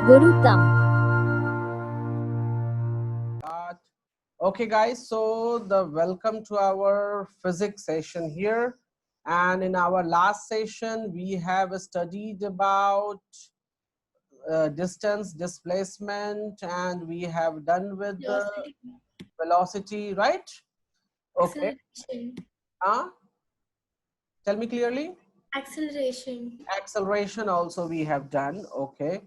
Gurutam. Okay guys, so welcome to our physics session here, and in our last session we have studied about distance, displacement, and we have done with the velocity, right? Okay. Tell me clearly. Acceleration also we have done. Okay,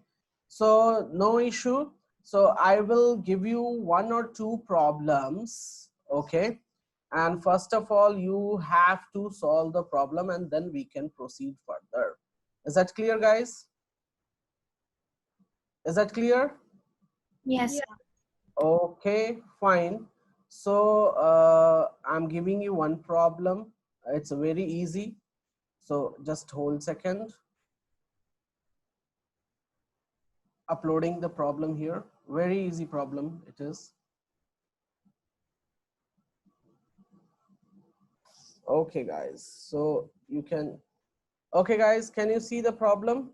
so no issue. So I will give you one or two problems. Okay, and first of all you have to solve the problem and then we can proceed further. Is that clear, guys? Is that clear? Yes. Okay, fine. So I'm giving you one problem. It's very easy, so just hold second. Uploading the problem here. Very easy problem it is. Okay guys, so you can, okay guys, can you see the problem?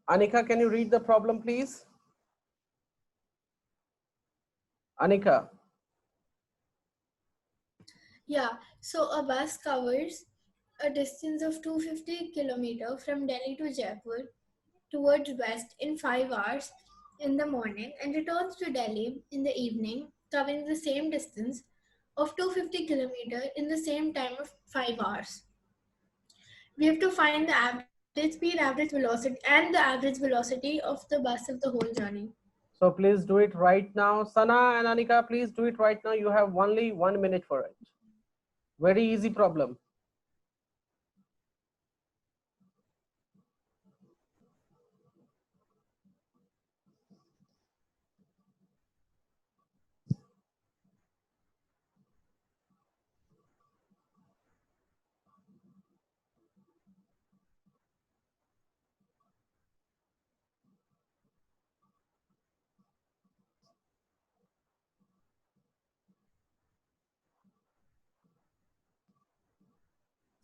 Anika, can you read the problem please? Anika. Yeah, so a bus covers a distance of 250 kilometers from Delhi to Jaipur towards west in 5 hours in the morning and returns to Delhi in the evening, covering the same distance of 250 kilometers in the same time of 5 hours. We have to find the average speed, average velocity, and the average velocity of the bus of the whole journey. So please do it right now. Sana and Anika, please do it right now. You have only 1 minute for it. Very easy problem.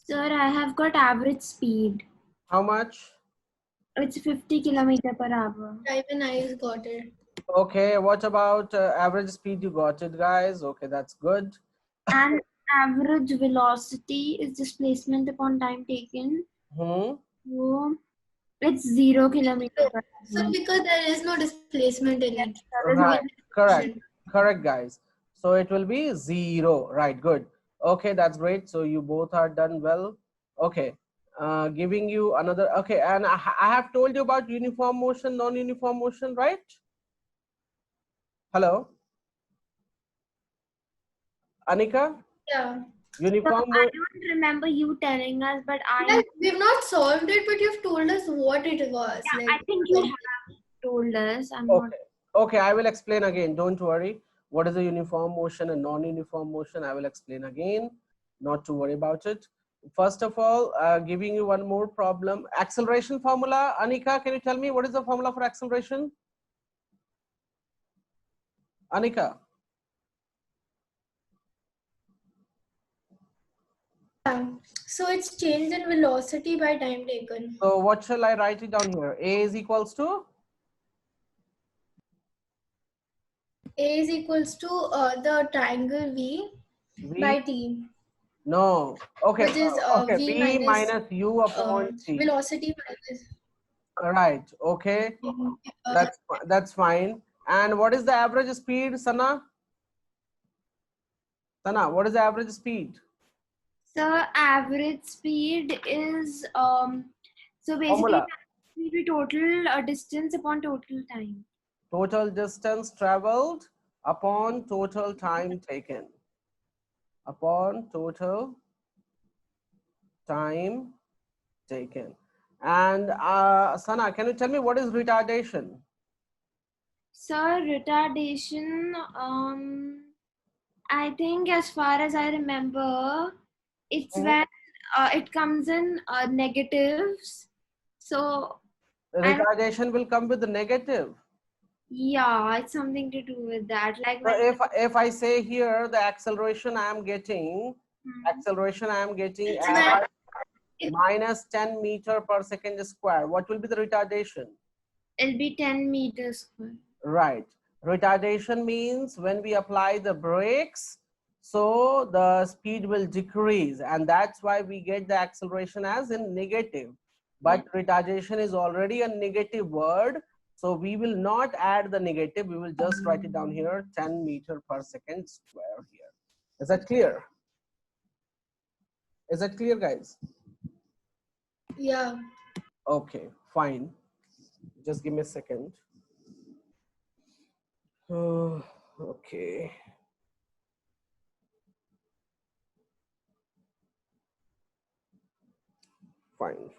Sir, I have got average speed. How much? It's 50 kilometer per hour. Even I got it. Okay, what about average speed? You got it, guys. Okay, that's good. And average velocity is displacement upon time taken. So it's 0 kilometer per hour. So because there is no displacement in it. Right, correct, correct, guys. So it will be 0, right? Good. Okay, that's great. So you both are done well. Okay, giving you another. Okay, and I have told you about uniform motion, non-uniform motion, right? Hello, Anika. Yeah. Uniform. I don't remember you telling us, but we've not solved it, but you've told us what it was. Yeah, like, I think you have told us. I'm Okay. not. Okay, I will explain again. Don't worry. What is a uniform motion and non-uniform motion? I will explain again. Not to worry about it. First of all, giving you one more problem. Acceleration formula. Anika, can you tell me what is the formula for acceleration? Anika. So it's change in velocity by time taken. So what shall I write it down here? A is equals to? A is equals to the triangle V by T. No. Okay. Which is okay. V V minus minus U upon T. velocity minus. Right. Okay. That's fine. And what is the average speed, Sana? Sana, what is the average speed? So average speed is so basically Formula. speed be total distance upon total time. Total distance traveled upon total time taken. Upon total time taken. And Sana, can you tell me what is retardation? So retardation, I think as far as I remember, it's when it comes in negatives. So Retardation will come with the negative. Yeah, it's something to do with that. Like so if I say here the acceleration I am getting, acceleration I am getting minus 10 meter per second square. What will be the retardation? It'll be 10 meters square. Right. Retardation means when we apply the brakes, so the speed will decrease, and that's why we get the acceleration as in negative. But retardation is already a negative word, so we will not add the negative. We will just write it down here, 10 meter per second square here. Is that clear? Is that clear, guys? Yeah. Okay, fine. Just give me a second. Okay. Fine.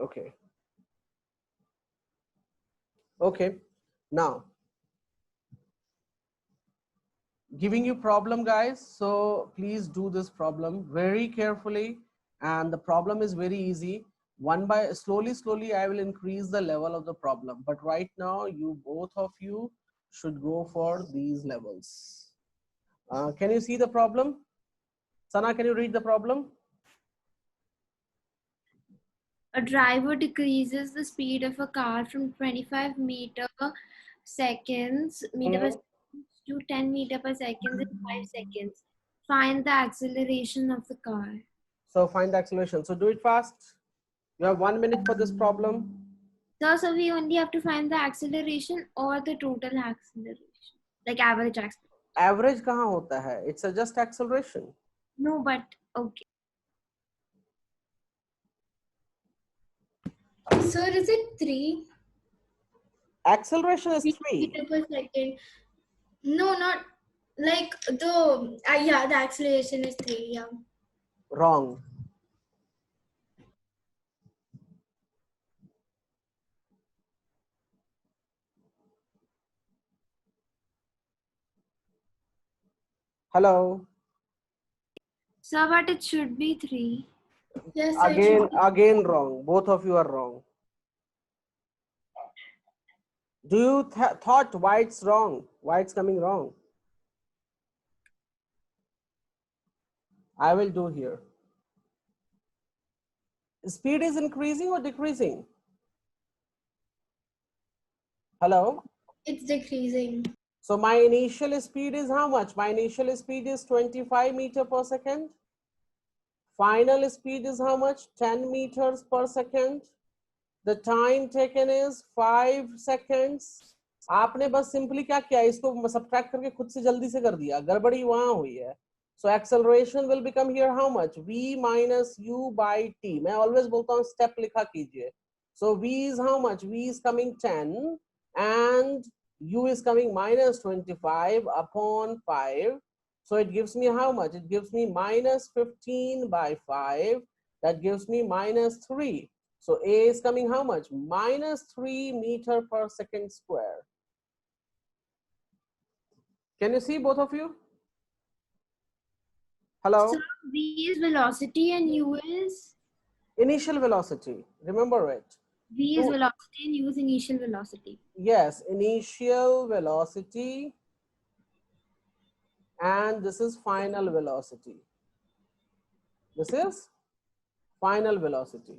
Okay. Okay. Now, giving you problem, guys. So please do this problem very carefully. And the problem is very easy. Slowly, I will increase the level of the problem. But right now, both of you should go for these levels. Can you see the problem? Sana, can you read the problem? A driver decreases the speed of a car from 25 meter per second to 10 meter per second in 5 seconds. Find the acceleration of the car. So find the acceleration. So do it fast. You have 1 minute for this problem. So we only have to find the acceleration or the total acceleration, like average acceleration. Average kahan hota hai? It's just acceleration. No, but okay. So is it 3? Acceleration is 3. Meter per second. No, not like the yeah, the acceleration is 3. Yeah. Wrong. Hello. So, but it should be 3. Yes. Again wrong. Both of you are wrong. Do you thought why it's wrong? Why it's coming wrong? I will do here. Speed is increasing or decreasing? Hello? It's decreasing. So my initial speed is how much? My initial speed is 25 meter per second. Final speed is how much? 10 meters per second. The time taken is 5 seconds. आपने बस simply क्या किया, इसको subtract करके खुद से जल्दी से कर दिया, गड़बड़ी वहां हुई है. So acceleration will become here how much? V minus U by T. मैं always बोलता हूँ step लिखा कीजिए. So V is how much? V is coming 10 and U is coming minus 25 upon 5. So it gives me how much? It gives me minus 15 by 5. That gives me minus 3. So A is coming how much? Minus 3 meter per second square. Can you see both of you? Hello? So V is velocity and U is? Initial velocity. Remember it. V is velocity and U is initial velocity. Yes, initial velocity. And this is final velocity. This is final velocity.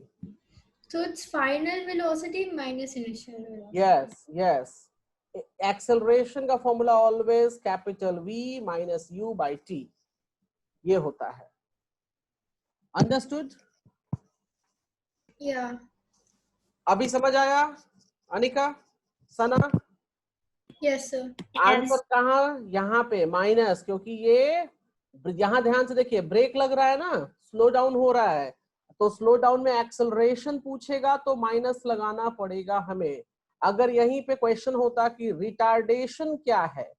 So it's final velocity minus initial velocity. Yes. Acceleration का formula always capital V minus U by T. ये होता है. Understood? Yeah. अभी समझ आया? अनिका? सना? Yes, sir. Answer कहाँ? यहाँ पे माइनस, क्योंकि ये यहाँ ध्यान से देखिए, ब्रेक लग रहा है ना, स्लो डाउन हो रहा है, तो स्लो डाउन में एक्सेलरेशन पूछेगा तो माइनस लगाना पड़ेगा हमें. अगर यहीं पे क्वेश्चन होता कि रिटार्डेशन क्या है,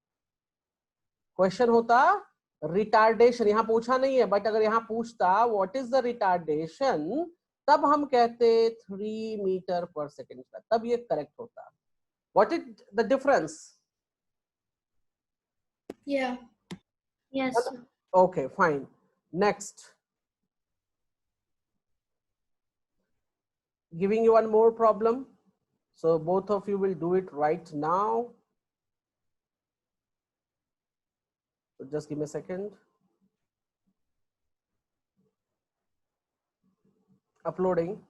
क्वेश्चन होता रिटार्डेशन, यहाँ पूछा नहीं है, बट अगर यहाँ पूछता व्हाट इज द रिटार्डेशन, तब हम कहते 3 मीटर पर सेकेंड, तब ये करेक्ट होता. What is the difference? Yeah. Yes. Okay, fine. Next. Giving you one more problem. So both of you will do it right now. So just give me a second. uploading.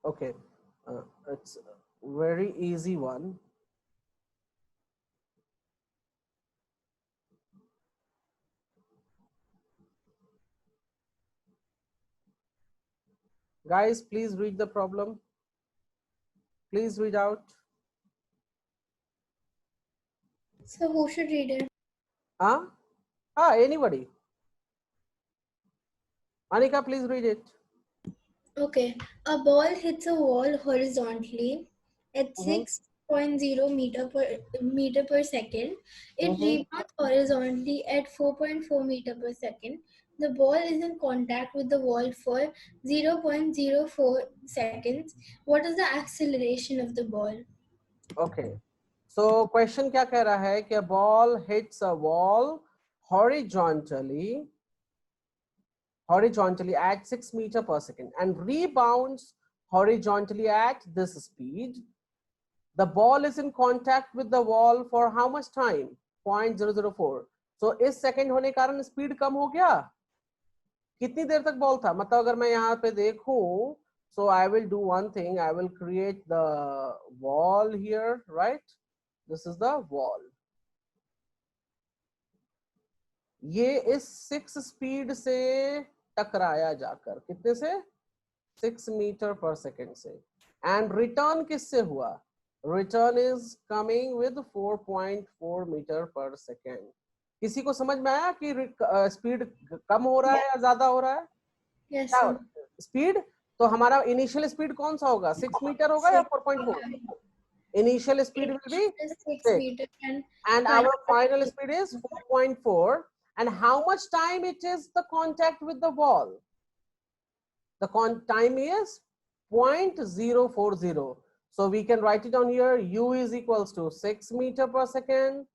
Okay, it's a very easy one. Guys, please read the problem. Please read out. So who should read it? Anybody. Anika, please read it. Okay. A ball hits a wall horizontally at Mhm. 6.0 meter per second. It rebounds horizontally at 4.4 meter per second. The ball is in contact with the wall for 0.04 seconds. What is the acceleration of the ball? Okay. So question क्या कह रहा है कि a ball hits a wall horizontally at 6 meter per second and rebounds horizontally at this speed. The ball is in contact with the wall for how much time? 0.004. So इस second होने के कारण speed कम हो गया. कितनी देर तक ball था? मतलब अगर मैं यहाँ पे देखूं, so I will do one thing. I will create the wall here, right? This is the wall. ये इस 6 स्पीड से टकराया जाकर, कितने से? 6 मीटर पर सेकेंड से. एंड रिटर्न किससे हुआ? Return is coming with 4.4 meter per second. किसी को समझ में आया कि स्पीड कम हो रहा है या ज्यादा हो रहा है? Yes, क्या sir. स्पीड? तो हमारा इनिशियल स्पीड कौन सा होगा? 6 मीटर होगा या 4.4? Initial speed will be 6 6 meter and our final speed is 4.4. And how much time it is the contact with the wall? The time is 0.040. So we can write it down here. U is equals to 6 meter per second.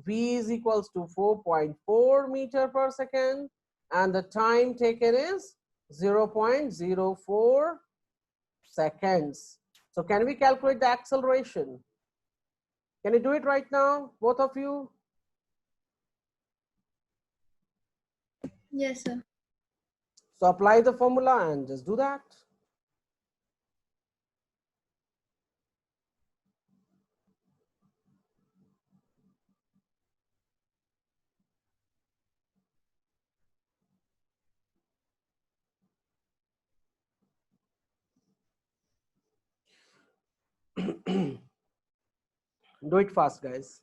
V is equals to 4.4 meter per second. And the time taken is 0.04 seconds. So can we calculate the acceleration? Can you do it right now, both of you? Yes, sir. So apply the formula and just do that. Do it fast, guys.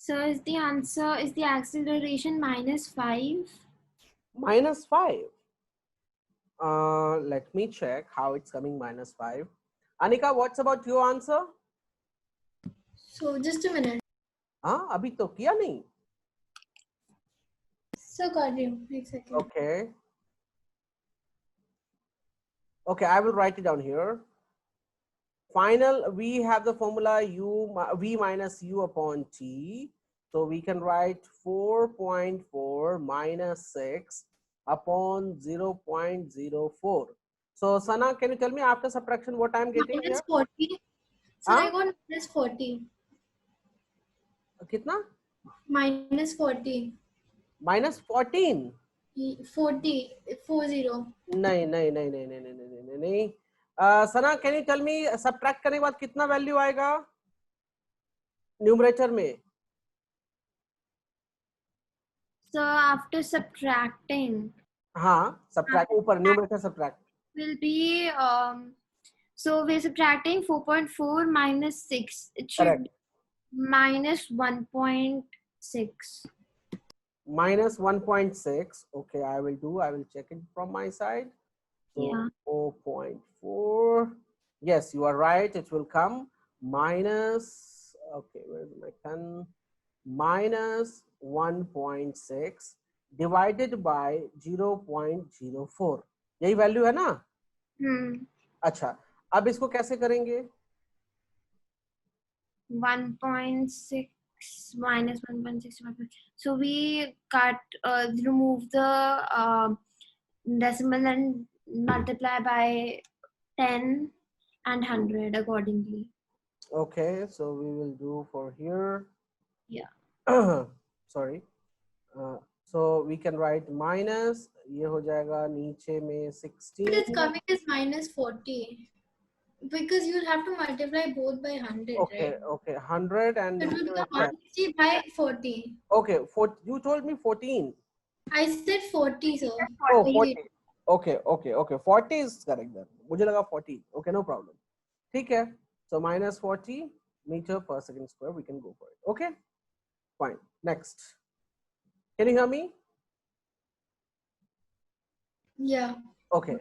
So is the answer, is the acceleration -5? -5. Let me check how it's coming -5. Anika, what's about your answer? So just a minute. हाँ, अभी तो किया नहीं. So got you. Wait a second. Okay. Okay, I will write it down here. Final, we have the formula v minus u upon t. So we can write 4.4 minus 6 upon 0.04. So Sana, can you tell me after subtraction what I'm getting here? -40. So I got -40. कितना? -40. -14. 40. 40. नहीं नहीं नहीं नहीं नहीं नहीं नहीं नहीं नहीं. सना, can you tell me subtract करने के बाद कितना वैल्यू आएगा न्यूमरेटर में? So after subtracting, हाँ, subtract ऊपर numerator subtract will be so we're subtracting 4.4 minus 6. It should correct. be -1.6. -1.6. Okay, I will check it from my side. So Yeah. 4.4 Yes, you are right. It will come minus, okay, where's my pen? Minus 1.6 divided by 0.04. यही value है ना? अच्छा, अब इसको कैसे करेंगे? 1.6 minus 1.6. So we remove the decimal and multiply by 10 and 100 accordingly. Okay, so we will do for here. Yeah. Sorry. So we can write minus, ये हो जाएगा नीचे में 16. But it's coming as minus 40. Because you'll have to multiply both by 100, Okay, right? okay, 100 and It will become 160 by 40. okay, you told me 14. I said 40, sir. Oh, 40. Okay, okay, okay. 40 is correct then. मुझे लगा 40. Okay, no problem. ठीक है. So minus 40 meter per second square. We can go for it. Okay, fine. Next. Can you hear me? Yeah. Okay.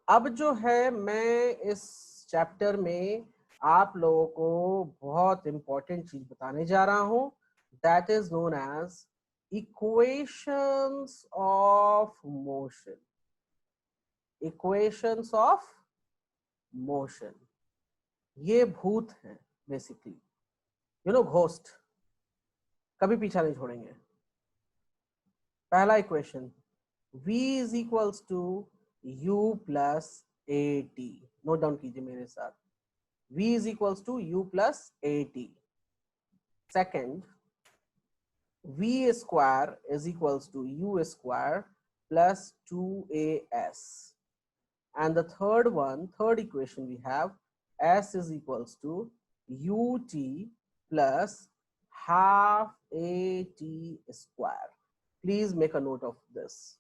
अब जो है मैं इस chapter में आप लोगों को बहुत इंपॉर्टेंट चीज बताने जा रहा हूं. That is known as equations of motion. Equations of motion. ये भूत हैं बेसिकली. You know ghost. कभी पीछा नहीं छोड़ेंगे. पहला equation v is equals to u plus at. Note down कीजिए मेरे साथ. v is equals to u plus at. Second, v square is equals to u square plus 2as. And the third equation we have, s is equals to ut plus half at square. Please make a note of this.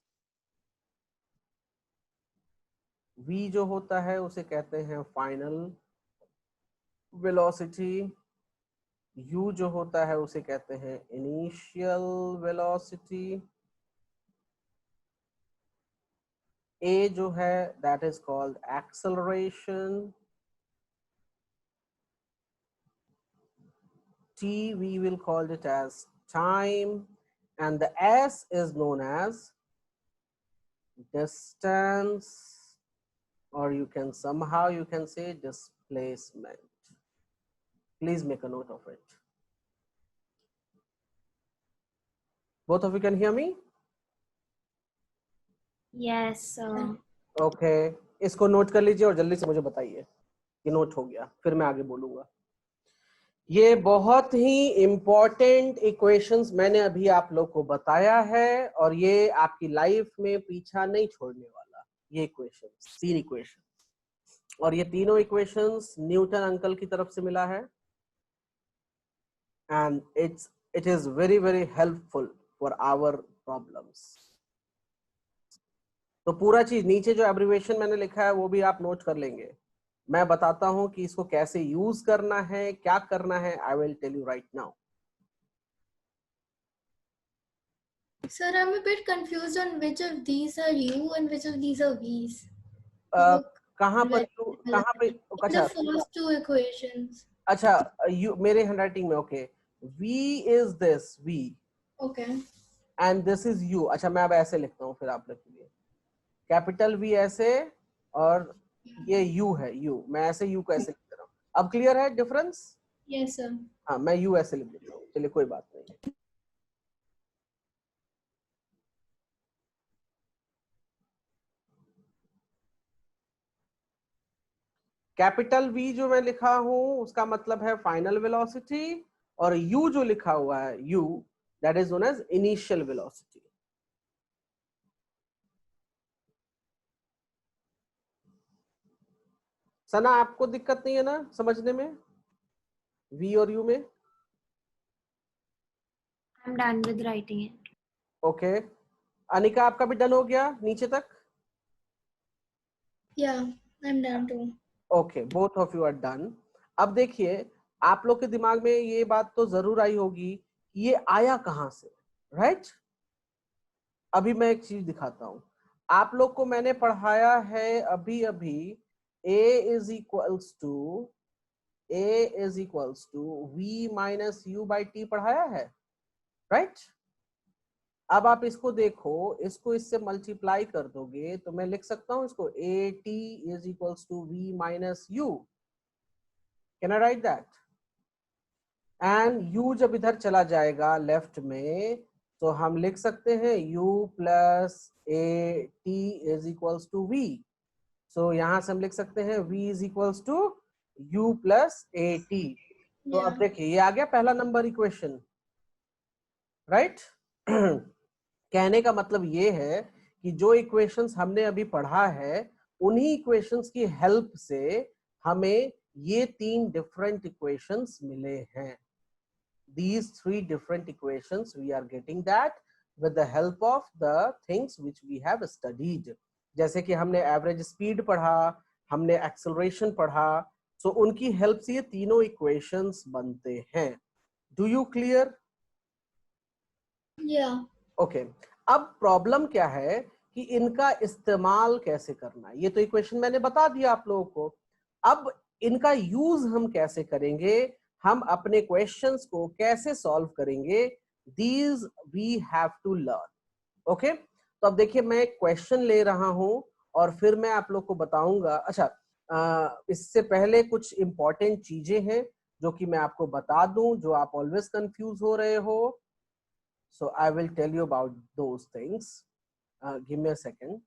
v जो होता है उसे कहते हैं final velocity. u जो होता है उसे कहते हैं इनिशियल वेलोसिटी. a जो है that is called acceleration. t we will call it as time, and the s is known as distance, or you can say displacement. Please make a note of it. Both of you can hear me? Yes. Okay. इसको note कर लीजिए और जल्दी से मुझे बताइए कि note हो गया, फिर मैं आगे बोलूंगा. ये बहुत ही इंपॉर्टेंट इक्वेशंस मैंने अभी आप लोग को बताया है और ये आपकी लाइफ में पीछा नहीं छोड़ने वाला. ये इक्वेशंस, 3 इक्वेशंस, और ये तीनों इक्वेशंस न्यूटन अंकल की तरफ से मिला है. And it is very very helpful for our problems. तो पूरा चीज नीचे जो एब्रिविएशन मैंने लिखा है वो भी आप नोट कर लेंगे. मैं बताता हूं कि इसको कैसे यूज करना है, क्या करना है. I will tell you right now. Sir, I'm a bit confused on which of these are u and which of these are v's. कहां पर कहां पे? अच्छा, The first two equations. अच्छा, यू मेरे हैंडराइटिंग में. Okay, v is this v. Okay. And this is u. अच्छा, मैं अब ऐसे लिखता हूँ फिर आप लोग के लिए. कैपिटल V ऐसे और ये u है u. मैं ऐसे u को ऐसे लिख रहा हूँ. अब क्लियर है डिफरेंस? Yes, sir. हाँ, मैं u ऐसे लिख देता हूँ. चलिए, कोई बात नहीं. कैपिटल V जो मैं लिखा हूं उसका मतलब है फाइनल वेलोसिटी, और u जो लिखा हुआ है u, that is known as initial velocity. Sana, आपको दिक्कत नहीं है ना समझने में v और u में? I'm done with writing it. Okay. Anika, आपका भी डन हो गया नीचे तक? Yeah, I'm done too. Okay, both of you are done. अब देखिए, आप लोग के दिमाग में ये बात तो जरूर आई होगी कि ये आया कहां से, राइट? अभी मैं एक चीज दिखाता हूं. आप लोग को मैंने पढ़ाया है अभी अभी a is equals to v minus u by t पढ़ाया है, राइट? अब आप इसको देखो, इसको इससे मल्टीप्लाई कर दोगे तो मैं लिख सकता हूं इसको a t is equals to v minus u. Can I write that? And u जब इधर चला जाएगा लेफ्ट में तो हम लिख सकते हैं u plus a t is equals to v. So यहां से हम लिख सकते हैं v is equals to u plus a t. तो अब देखिए ये आ गया पहला नंबर इक्वेशन, राइट? कहने का मतलब ये है कि जो इक्वेशंस हमने अभी पढ़ा है उन्हीं इक्वेशंस की हेल्प से हमें ये 3 डिफरेंट इक्वेशंस मिले हैं. These 3 different equations we are getting that with the help of the things which we have studied. जैसे कि हमने एवरेज स्पीड पढ़ा, हमने एक्सेलरेशन पढ़ा, सो उनकी हेल्प से ये तीनों इक्वेशंस बनते हैं. Do you clear? या ओके. अब प्रॉब्लम क्या है कि इनका इस्तेमाल कैसे करना है. ये तो इक्वेशन मैंने बता दिया आप लोगों को. अब इनका यूज हम कैसे करेंगे, हम अपने क्वेश्चंस को कैसे सॉल्व करेंगे, these we have to learn. Okay, तो अब देखिए मैं एक क्वेश्चन ले रहा हूं और फिर मैं आप लोग को बताऊंगा. अच्छा, इससे पहले कुछ इंपॉर्टेंट चीजें हैं जो कि मैं आपको बता दूं, जो आप ऑलवेज कंफ्यूज हो रहे हो. So I will tell you about those things. Give me a second.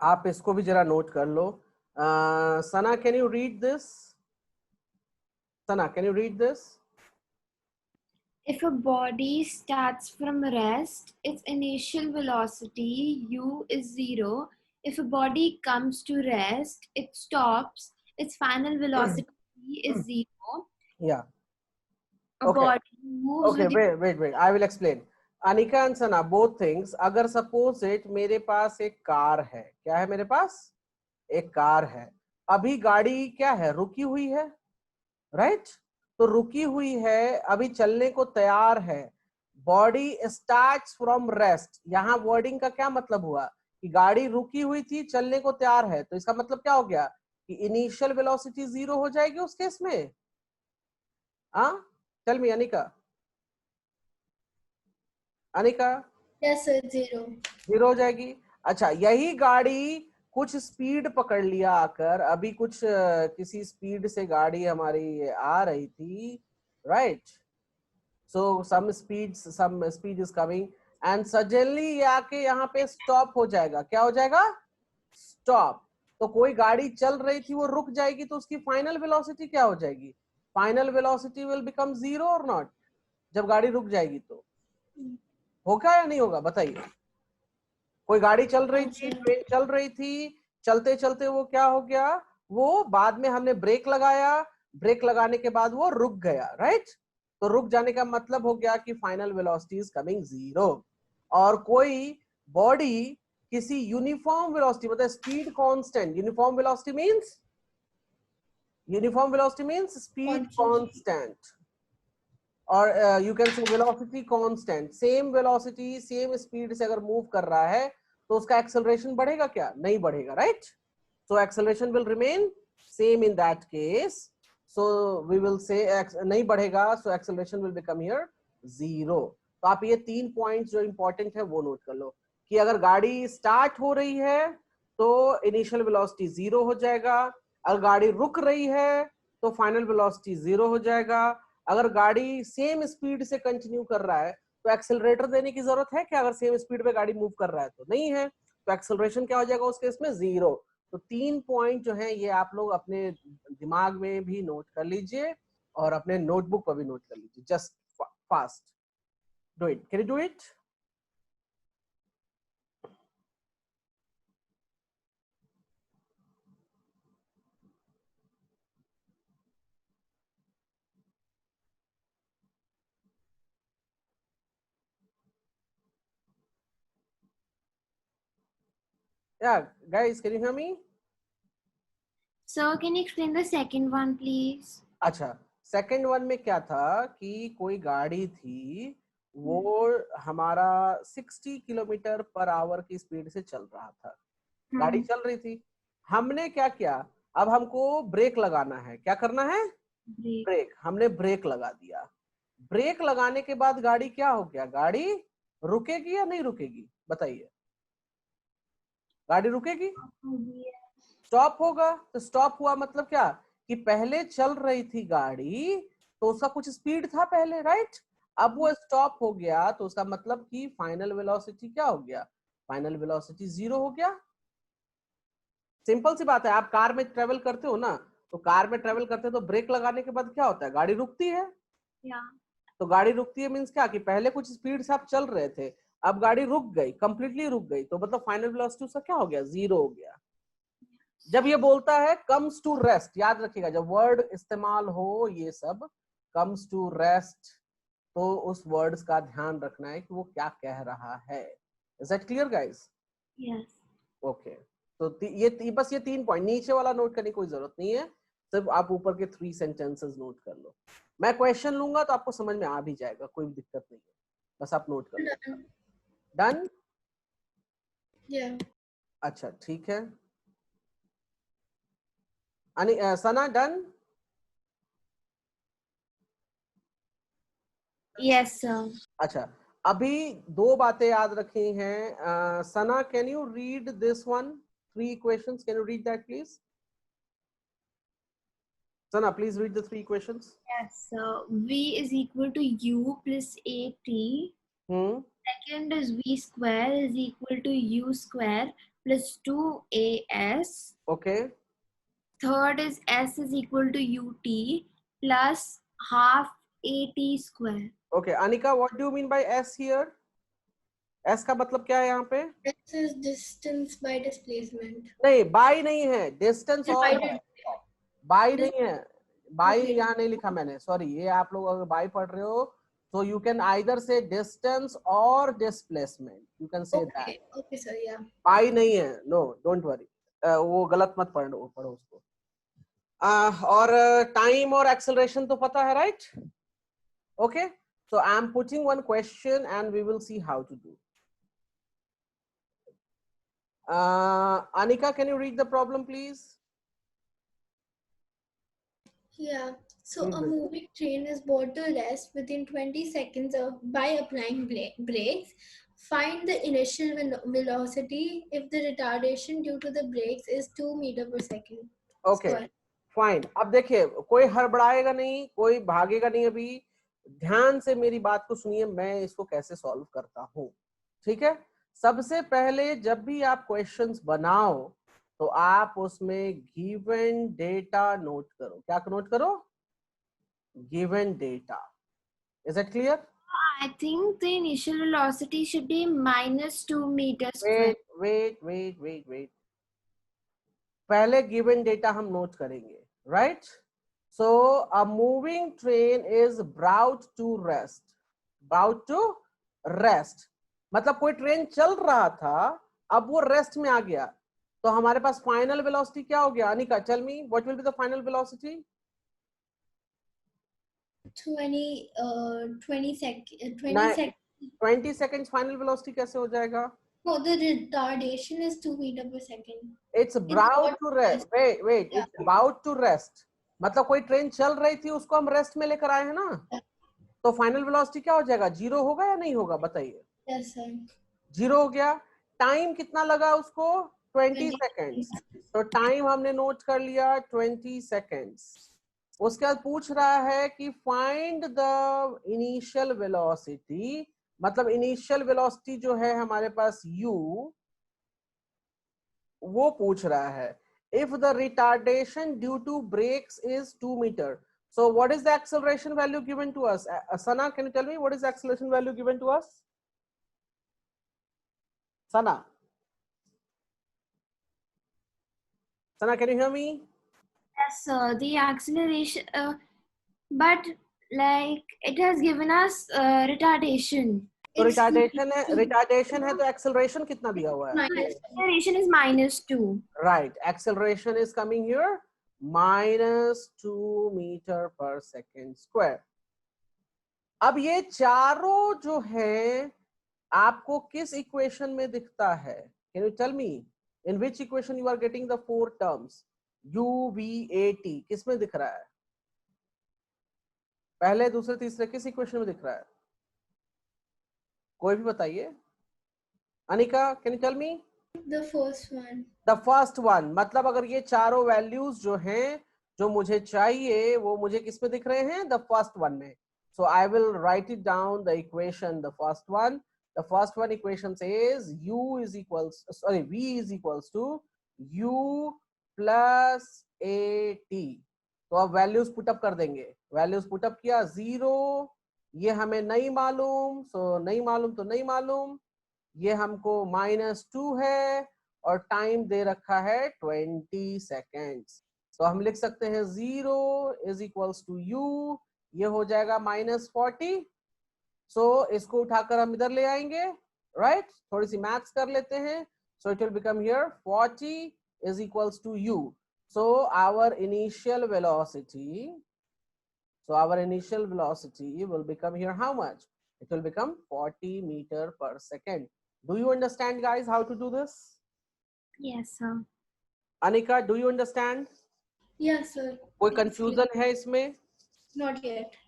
आप इसको भी जरा नोट कर लो. Sana, can you read this? Sana, can you read this? If a body starts from rest, its initial velocity u is 0. If a body comes to rest, it stops. Its final velocity v is 0. Yeah. A Okay. body moves Okay, with wait. I will explain. Anika and Sana, both things. अगर suppose it मेरे पास एक car है. क्या है मेरे पास? एक car है. अभी गाड़ी क्या है? रुकी हुई है, राइट? तो रुकी हुई है, अभी चलने को तैयार है. Body starts from rest. यहाँ वर्डिंग का क्या मतलब हुआ कि गाड़ी रुकी हुई थी, चलने को तैयार है. तो इसका मतलब क्या हो गया कि इनिशियल वेलोसिटी 0 हो जाएगी उस केस में. हाँ, tell me Anika. Anika, yes sir, 0 0 हो जाएगी. अच्छा, यही गाड़ी कुछ स्पीड पकड़ लिया आकर, अभी कुछ किसी स्पीड से गाड़ी हमारी आ रही थी, right? So some speed is coming and suddenly ये आके यहाँ पे स्टॉप हो जाएगा. क्या हो जाएगा? स्टॉप. तो कोई गाड़ी चल रही थी, वो रुक जाएगी, तो उसकी फाइनल वेलोसिटी क्या हो जाएगी? फाइनल वेलोसिटी विल बिकम 0 और नॉट. जब गाड़ी रुक जाएगी तो होगा या नहीं होगा, बताइए. कोई गाड़ी चल रही थी, ट्रेन चल रही थी, चलते चलते वो क्या हो गया, वो बाद में हमने ब्रेक लगाया, ब्रेक लगाने के बाद वो रुक गया, राइट? तो रुक जाने का मतलब हो गया कि फाइनल वेलोसिटी इज कमिंग 0. और कोई बॉडी किसी यूनिफॉर्म वेलोसिटी, मतलब speed constant. Uniform velocity means speed constant, और you can say velocity constant. Same velocity same speed से अगर मूव कर रहा है तो उसका एक्सेलरेशन बढ़ेगा क्या? नहीं बढ़ेगा, right? So acceleration will remain same in that case. So we will say नहीं बढ़ेगा, so acceleration will become here 0. तो आप ये 3 पॉइंट्स जो इंपॉर्टेंट है वो नोट कर लो कि अगर गाड़ी स्टार्ट हो रही है तो इनिशियल वेलोसिटी 0 हो जाएगा. अगर गाड़ी रुक रही है तो फाइनल वेलोसिटी 0 हो जाएगा. अगर गाड़ी सेम स्पीड से कंटिन्यू कर रहा है तो एक्सेलरेटर देने की जरूरत है क्या? अगर सेम स्पीड पे गाड़ी मूव कर रहा है तो नहीं है, तो एक्सेलरेशन क्या हो जाएगा उस केस में? 0. तो 3 पॉइंट जो है ये आप लोग अपने दिमाग में भी नोट कर लीजिए और अपने नोटबुक पर भी नोट कर लीजिए. Just fast do it. Can you do it? Yeah, guys, can you hear me? Sir, can you explain the second one, please? अच्छा, सेकंड वन में क्या था कि कोई गाड़ी थी, वो हमारा 60 किलोमीटर पर आवर की स्पीड से चल रहा था. गाड़ी चल रही थी, हमने क्या किया, अब हमको ब्रेक लगाना है, क्या करना है, ब्रेक, हमने ब्रेक लगा दिया। ब्रेक लगाने के बाद गाड़ी क्या हो गया, गाड़ी रुकेगी या नहीं रुकेगी बताइए, गाड़ी रुकेगी, स्टॉप होगा। तो स्टॉप हुआ मतलब क्या कि पहले चल रही थी गाड़ी तो उसका कुछ स्पीड था पहले, राइट, अब वो स्टॉप हो गया तो उसका मतलब कि फाइनल वेलोसिटी क्या हो गया, फाइनल वेलोसिटी 0 हो गया। सिंपल सी बात है, आप कार में ट्रेवल करते हो ना, तो कार में ट्रेवल करते हो तो ब्रेक लगाने के बाद क्या होता है, गाड़ी रुकती है। तो गाड़ी रुकती है मींस क्या कि पहले कुछ स्पीड से आप चल रहे थे, अब गाड़ी रुक गई, कंप्लीटली रुक गई, तो मतलब फाइनल वेलोसिटी उसका क्या हो गया, 0 हो गया। जब ये बोलता है कम्स टू रेस्ट, याद रखिएगा जब वर्ड इस्तेमाल हो ये सब कम्स टू रेस्ट, तो उस वर्ड्स का ध्यान रखना है कि वो क्या कह रहा है। Is that clear guys? Yes. Okay, तो ये बस ये 3 पॉइंट, नीचे वाला नोट करने की कोई जरूरत नहीं है, सिर्फ आप ऊपर के 3 सेंटेंसेस नोट कर लो। मैं क्वेश्चन लूंगा तो आपको समझ में आ भी जाएगा, कोई दिक्कत नहीं है, बस आप नोट कर लो। डन? अच्छा ठीक है। सना डन? Yes sir. अच्छा, अभी 2 बातें याद रखी हैं। Sana can you read this one, 3 equations, can you read that please? Sana, please read the 3 equations. Yes, so V is equal to U plus AT. Second is V square is equal to U square plus 2AS. Okay. Third is S is equal to UT plus half AT square. Okay, Anika, what do you mean by S here? S का मतलब क्या है यहाँ पे? S is distance by displacement. नहीं, by नहीं है, distance और है, by नहीं है, by Okay. यहाँ नहीं लिखा मैंने, सॉरी, ये आप लोग अगर by पढ़ रहे हो तो you can either say distance or displacement, you can say that. Okay sir, yeah. by नहीं है, no, don't worry, वो गलत मत पढ़ो उसको। और टाइम और एक्सेलरेशन तो पता है, right? Okay, so I am putting one question and we will see how to do. Anika, can you read the problem please? Yeah. So Please a read. moving train is brought to rest within 20 seconds by applying brakes. Find the initial velocity if the retardation due to the brakes is 2 meters per second. Okay, fine. अब देखिए, कोई हड़बड़ाएगा नहीं, कोई भागेगा नहीं, अभी ध्यान से मेरी बात को सुनिए, मैं इसको कैसे सॉल्व करता हूँ, ठीक है? सबसे पहले जब भी आप क्वेश्चंस बनाओ तो आप उसमें गिवन डेटा नोट करो। क्या नोट करो? Given data. Is it clear? I think the initial velocity should be minus 2 meters square. Wait, पहले गिवन डेटा हम नोट करेंगे, right? So a moving train is brought to rest, brought to rest मतलब कोई train चल रहा था, अब वो रेस्ट में आ गया, तो हमारे पास फाइनल वेलोसिटी क्या हो गया? Anika, tell me what will be the final velocity? 20 seconds. 20 seconds final velocity कैसे हो जाएगा? No, the retardation is 2 meters per second. It's about to rest. Wait, Yeah. it's about to rest. मतलब कोई train चल रही थी, उसको हम रेस्ट में लेकर आए हैं ना, तो फाइनल वेलोसिटी क्या हो जाएगा? 0 होगा या नहीं होगा बताइए? Yes sir. 0 हो गया। टाइम कितना लगा उसको? 20 सेकेंड्स। तो टाइम हमने नोट कर लिया 20 सेकेंड्स। उसके बाद पूछ रहा है कि फाइंड द इनिशियल वेलोसिटी, मतलब इनिशियल वेलोसिटी जो है हमारे पास u, वो पूछ रहा है। If the retardation due to brakes is 2 meter, so what is the acceleration value given to us? Sana, can you tell me what is the acceleration value given to us? Sana, can you hear me? Yes, sir. The acceleration, but like it has given us retardation. तो retardation है तो acceleration कितना दिया हुआ है? Acceleration is -2. Right, acceleration is coming here -2 meter per second square. अब ये चारों जो है आपको किस इक्वेशन में दिखता है? Can you tell me? In which equation you are getting the 4 terms? U V A T किसमें दिख रहा है? पहले, दूसरे, तीसरे किस इक्वेशन में दिख रहा है? कोई भी बताइए. Anika, can you tell me? The first one. The first one. मतलब अगर ये चारों वैल्यूज जो हैं जो मुझे चाहिए वो मुझे किस में दिख रहे हैं? The first one में. So I will write it down the equation. The first one. The first one equation says U is equals, sorry, V is equals to U plus AT. तो अब वैल्यूज पुटअप कर देंगे. Values put up किया. 0 ये हमें नहीं मालूम, सो नहीं मालूम तो नहीं मालूम. ये हमको -2 है और टाइम दे रखा है 20 सेकेंड्स. तो हम लिख सकते हैं 0 इज इक्वल्स टू U. ये हो जाएगा -40. सो इसको उठाकर हम इधर ले आएंगे. राइट, थोड़ी सी मैथ्स कर लेते हैं. So it will become here 40 is equals to U. So our initial velocity will become here how much? It will become 40 meter per second. Do you understand, guys, how to do this? Yes, sir. Anika, do you understand? Yes, sir. कोई confusion है इसमें? Not yet.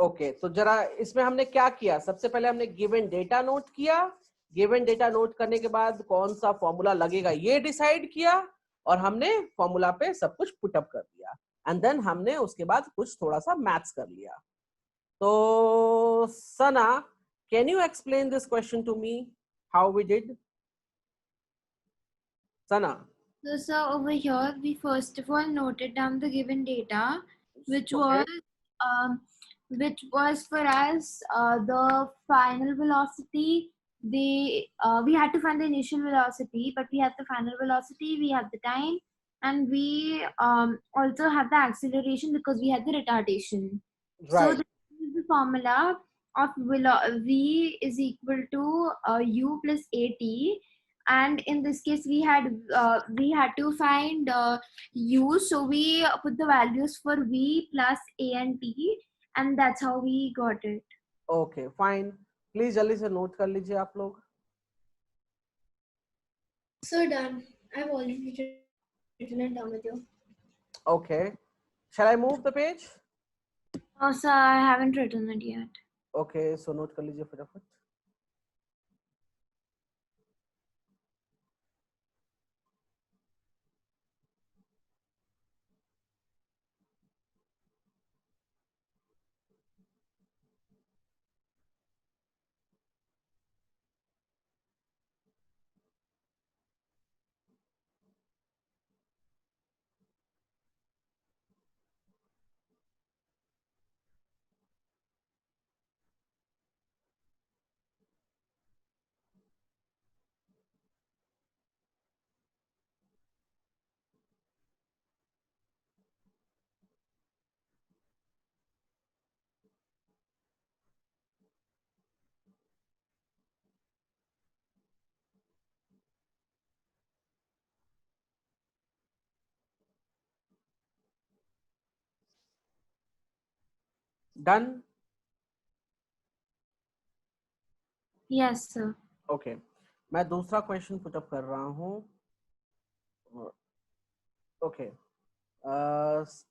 Okay, तो जरा इसमें हमने क्या किया? सबसे पहले हमने गिवन डेटा नोट किया. गिवन डेटा नोट करने के बाद कौन सा फॉर्मूला लगेगा ये डिसाइड किया और हमने फॉर्मूला पे सब कुछ पुटअप कर दिया. एंड देन हमने उसके बाद कुछ थोड़ा सा मैथ्स कर लिया. तो Sana, can you explain this question to me how we did? Sana. So, sir, over here, we first of all noted down the given data, which Okay. was for us the final velocity. We had to find the initial velocity, but we had the final velocity, we had the time, and we also had the acceleration because we had the retardation. So Right. this is the formula of V is equal to U plus AT. And in this case we had to find U, so we put the values for V plus A and T, and that's how we got it. Okay, fine. Please जल्दी से note कर लीजिए आप लोग. So done. I've already written it down with you. Okay. Shall I move the page? Oh, sir, I haven't written it yet. Okay, so note कर लीजिए फटाफट. Done? Yes, sir. Okay. मैं दूसरा क्वेश्चन पुट अप कर रहा हूँ. Okay.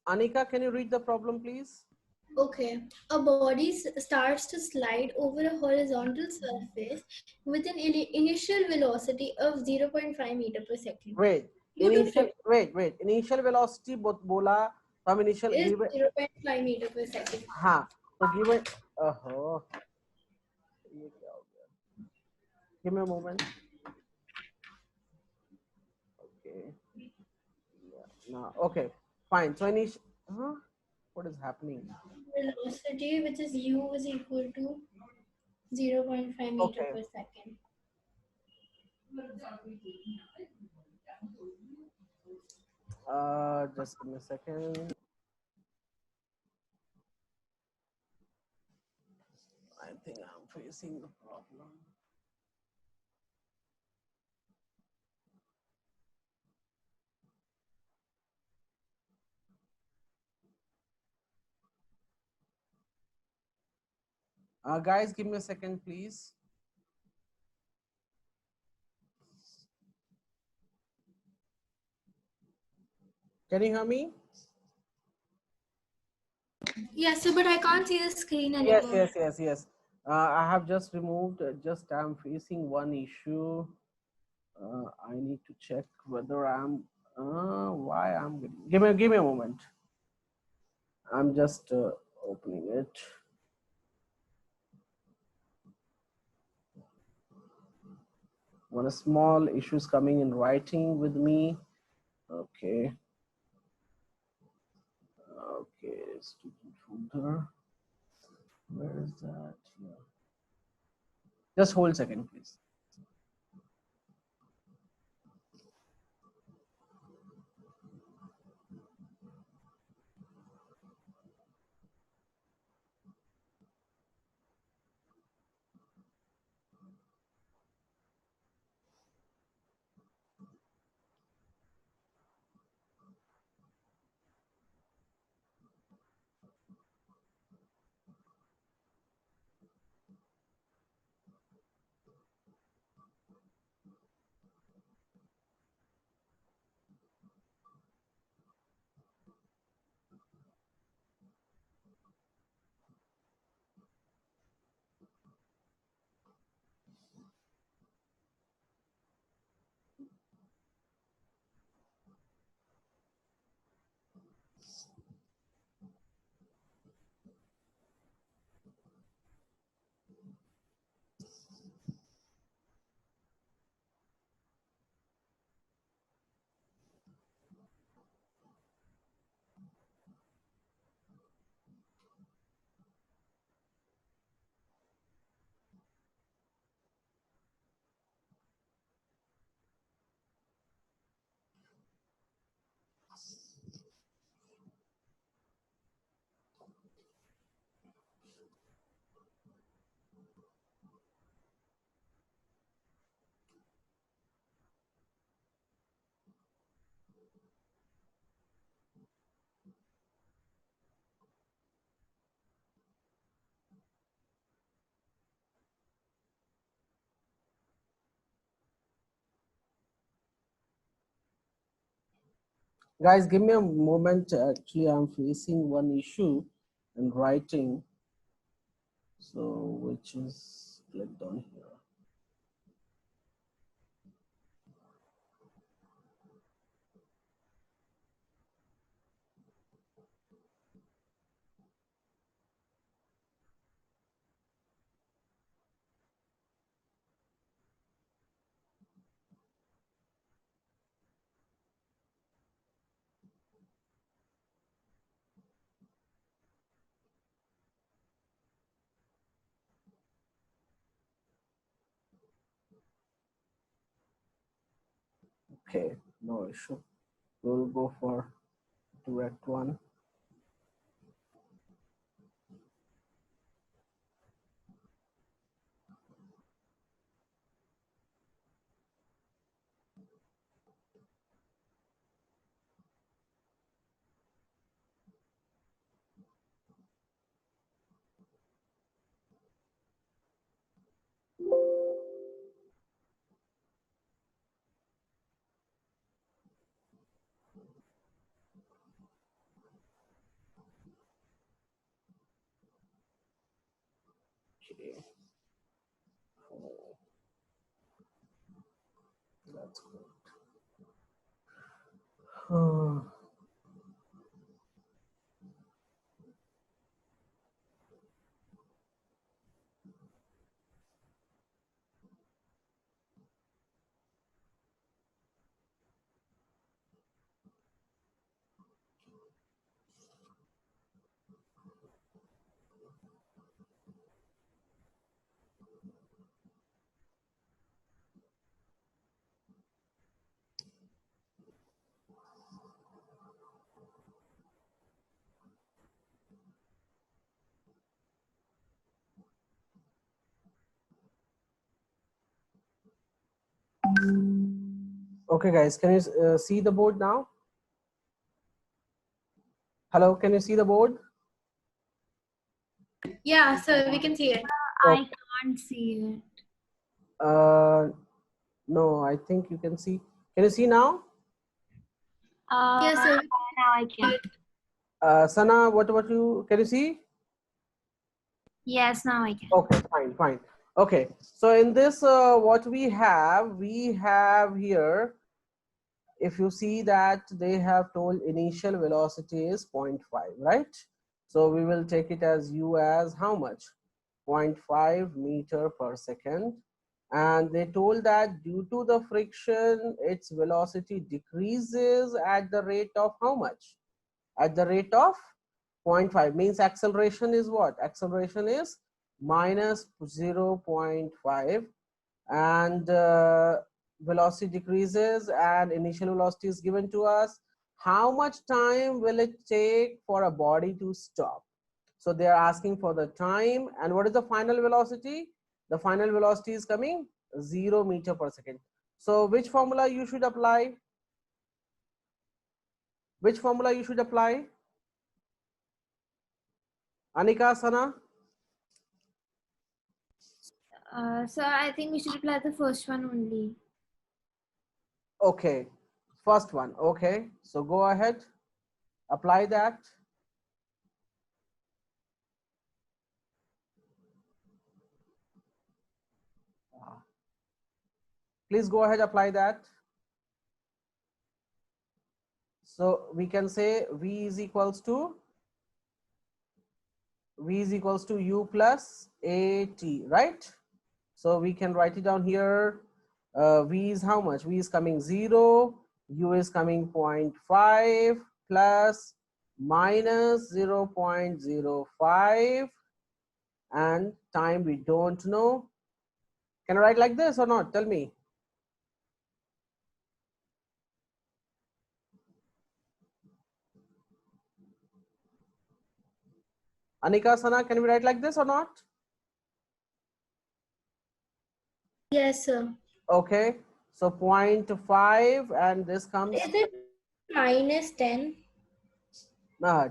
Anika, can you read the problem, please? Okay. A body starts to slide over a horizontal surface with an initial velocity of 0.5 meter per second. Wait. Initial velocity बोला तो हम initial is 0.5 meter per second. हाँ, तो given ये क्या हो गया? Give me a moment. Okay. No. Okay. Fine. So initial. What is happening? Velocity, which is U, is equal to 0.5 meter per second. Just give me a second. I think I'm facing the problem. Guys, give me a second, please. Can you hear me? Yes, sir, but I can't see the screen anymore. Yes. I have just removed, I'm facing one issue. I need to check whether I'm, why I'm getting, give me a moment. I'm just opening it. One small issues coming in writing with me. Okay. Okay, student folder. Where is that? Yeah. Just hold a second, please. Guys, give me a moment. Actually, I'm facing one issue in writing. So, which is clicked on here. Okay, no issue. We'll go for direct one. Okay. Oh, that's good. Okay, guys, can you see the board now? Hello, can you see the board? Yeah, sir, we can see it. I can't see it. No, I think you can see. Can you see now? Yes, sir. now I can. Sana, what you can you see? Yes, now I can. Okay, fine. Okay, so in this, what we have here, if you see that they have told initial velocity is 0.5, right? So we will take it as u as how much? 0.5 meter per second. And they told that due to the friction, its velocity decreases at the rate of how much? At the rate of 0.5, means acceleration is what? Acceleration is minus 0.5, and velocity decreases and initial velocity is given to us. How much time will it take for a body to stop? So they are asking for the time. And what is the final velocity? The final velocity is coming 0 meter per second. So which formula you should apply? Which formula you should apply? Anika, Sana? So I think we should apply the first one only. Okay, first one. Okay, so go ahead, apply that. Please go ahead, apply that. So we can say V is equals to U plus AT, right? So we can write it down here. V is how much? V is coming 0, U is coming 0.5 plus minus 0.05, and time we don't know. Can I write like this or not? Tell me. Anika, Sana, can we write like this or not? Yes, sir. Okay, so 0.5 and this comes Is it minus 10?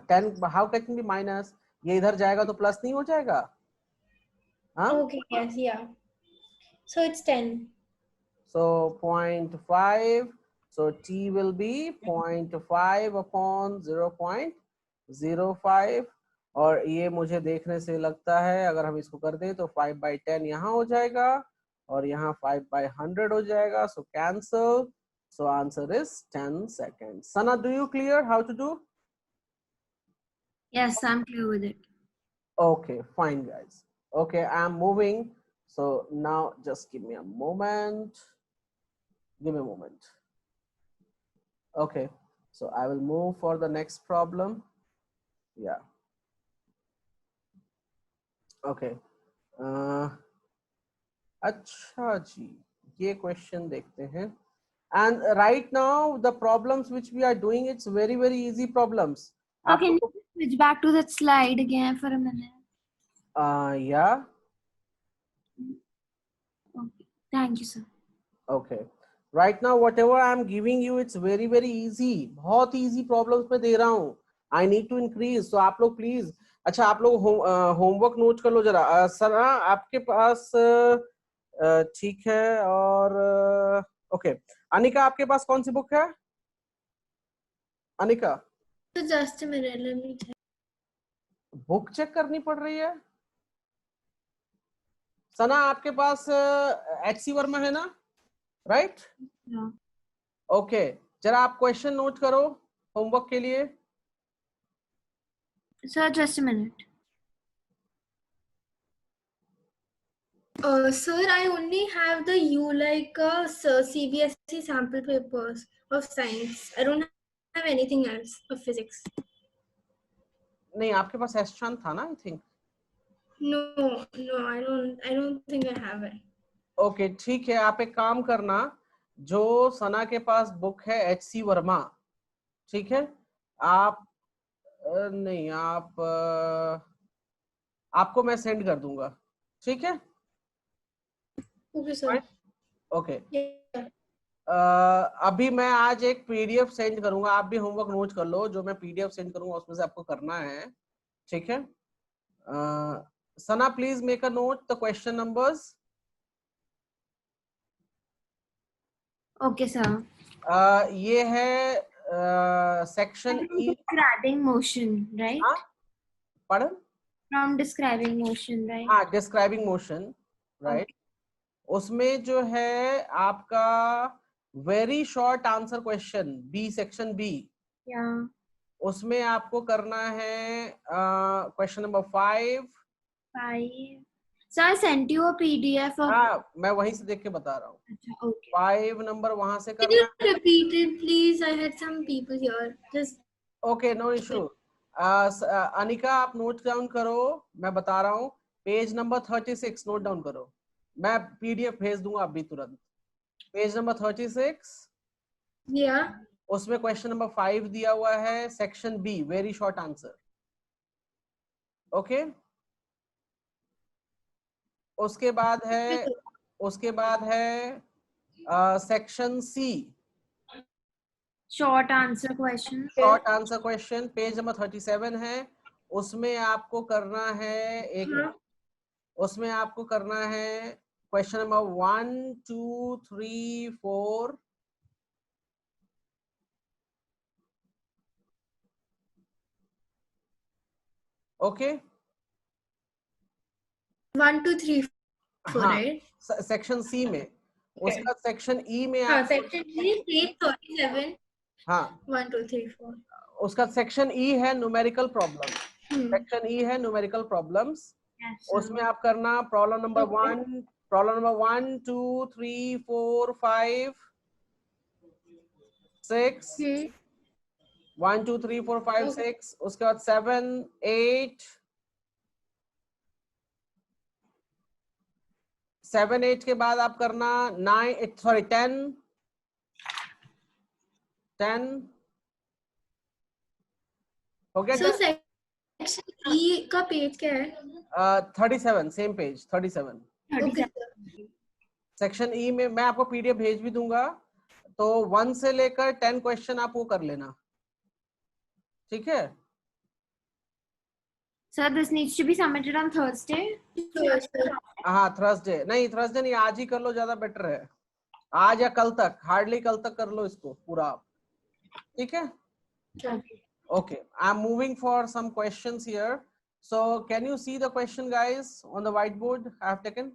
10. How can it be minus? ये इधर जाएगा तो plus नहीं हो जाएगा? हाँ? Okay, yes, yeah. So it's 10. So 0.5. So T will be 0.5 upon 0.05. और ये मुझे देखने से लगता है अगर हम इसको कर दें तो 5/10 यहाँ हो जाएगा और यहाँ 5/100 हो जाएगा. So cancel. So answer is 10 seconds. Sana, do you clear how to do? Yes, I'm clear with it. Okay, fine guys. Okay, I'm moving. So now just give me a moment. Give me a moment. Okay, so I will move for the next problem. Yeah. Okay. अच्छा जी, ये question देखते हैं. And right now the problems which we are doing, it's very easy problems. So can you switch back to that slide again for a minute? Yeah. Okay. Thank you, sir. Okay. Right now whatever I'm giving you, it's very easy. बहुत easy problems मैं दे रहा हूँ. I need to increase. So आप लोग please. अच्छा आप लोग homework note कर लो जरा. सर आपके पास ठीक है. और ओके, अनिका आपके पास कौन सी बुक है? Anika, So just a minute, let me check. Book check करनी पड़ रही है. सना आपके पास HC वर्मा है ना? राइट? ओके, जरा आप क्वेश्चन नोट करो होमवर्क के लिए. Sir, just a minute. Sir, I only have the CBSE sample papers of science. I don't have anything else of physics. नहीं, आपके पास एस्ट्रॉन था ना? I think. No, I don't think I have it. Okay, ठीक है. आप एक काम करना, जो सना के पास बुक है HC वर्मा, ठीक है, आप नहीं, आपको मैं सेंड कर दूंगा. ठीक है? Okay, sir. ओके. Yeah. अभी मैं आज एक PDF सेंड करूंगा. आप भी होमवर्क नोट कर लो. जो मैं PDF सेंड करूंगा उसमें से आपको करना है. ठीक है? Sana please make a note the question numbers. Okay, sir. ये है section From E. describing motion, right? हाँ, pardon? From describing motion, right? हाँ, describing motion, right? उसमें जो है आपका very short answer question B, section B, Yeah. उसमें आपको करना है question number 5. 5. So I sent you a PDF of. हाँ, मैं वहीं से देख के बता रहा हूँ. अच्छा, okay. 5 नंबर वहां से Can you करना है. repeat it, please? I had some people here. Just okay, no issue. Anika, आप नोट डाउन करो, मैं बता रहा हूँ. पेज नंबर 36 नोट डाउन करो, मैं पीडीएफ भेज दूंगा अभी तुरंत. Page number 36, yeah. उसमें क्वेश्चन नंबर 5 दिया हुआ है, section B, very short answer. Okay, उसके बाद है section C, Short answer question. Short answer question, page number 37 है. उसमें आपको करना है उसमें आपको करना है क्वेश्चन नंबर 1, 2, 3, 4. ओके, 1, 2, 3, 4, हाँ, right? सेक्शन सी में. उसका सेक्शन ई में हाँ, आप section 3, page 37. हाँ, 1, 2, 3, 4. उसका सेक्शन ई है numerical problem. Hmm. Section E है न्यूमेरिकल प्रॉब्लम्स. Yes. उसमें आप करना प्रॉब्लम नंबर 1, 2, 3, 4, 5, 6. 1, 2, 3, 4, 5, 6. उसके बाद 7, 8. 7, 8 के बाद आप करना 10. 10 हो गया. So section E का पेज क्या है? 37, same page 37. Okay. Section E में मैं आपको पीडीएफ भेज भी दूंगा, तो 1 से लेकर 10 क्वेश्चन आप वो कर लेना, ठीक है. Sir, this needs to be submitted on Thursday. हाँ, थर्सडे नहीं, आज ही कर लो, ज्यादा बेटर है. आज या कल तक, हार्डली कल तक कर लो इसको पूरा, ठीक है. Okay, I'm moving for some questions here. So can you see the question, guys, on the whiteboard I have taken?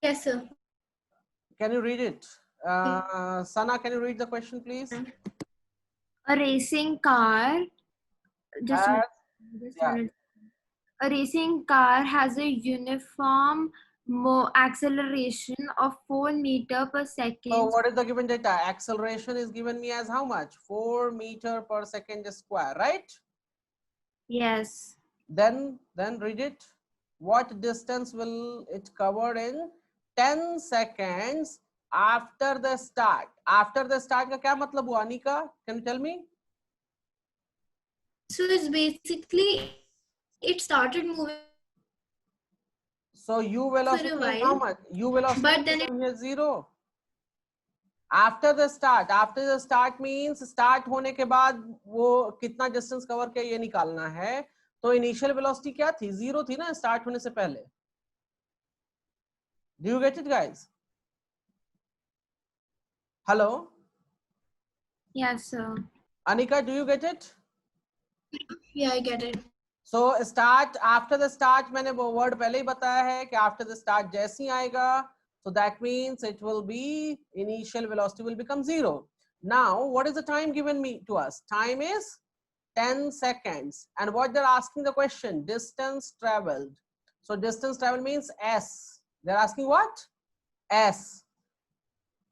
Yes, sir. Can you read it? Sana, can you read the question, please? A racing car. Just a minute. Yeah. A racing car has a uniform acceleration of 4 meters per second. So what is the given data? Acceleration is given me as how much? 4 meters per second square, right? Yes. Then read it. What distance will it cover in 10 seconds after the start? After the start का क्या मतलब हुआ, Anika? Can you tell me? So it's basically it started moving. So u velocity is how much? U velocity But then is 0. After the start means start होने के बाद वो कितना distance cover किया ये निकालना है. तो इनिशियल वेलोसिटी क्या थी? 0 थी ना स्टार्ट होने से पहले. Do you get it, guys? Hello? Yes, sir. Anika, do you get it? Yeah, I get it. So start, after the start मैंने वो word पहले ही बताया है कि after the start जैसे ही आएगा, so that means it will be initial velocity will become 0. Now what is the time given me to us? Time is 10 seconds. And what they're asking the question, distance traveled. So distance traveled means S. They're asking what? S.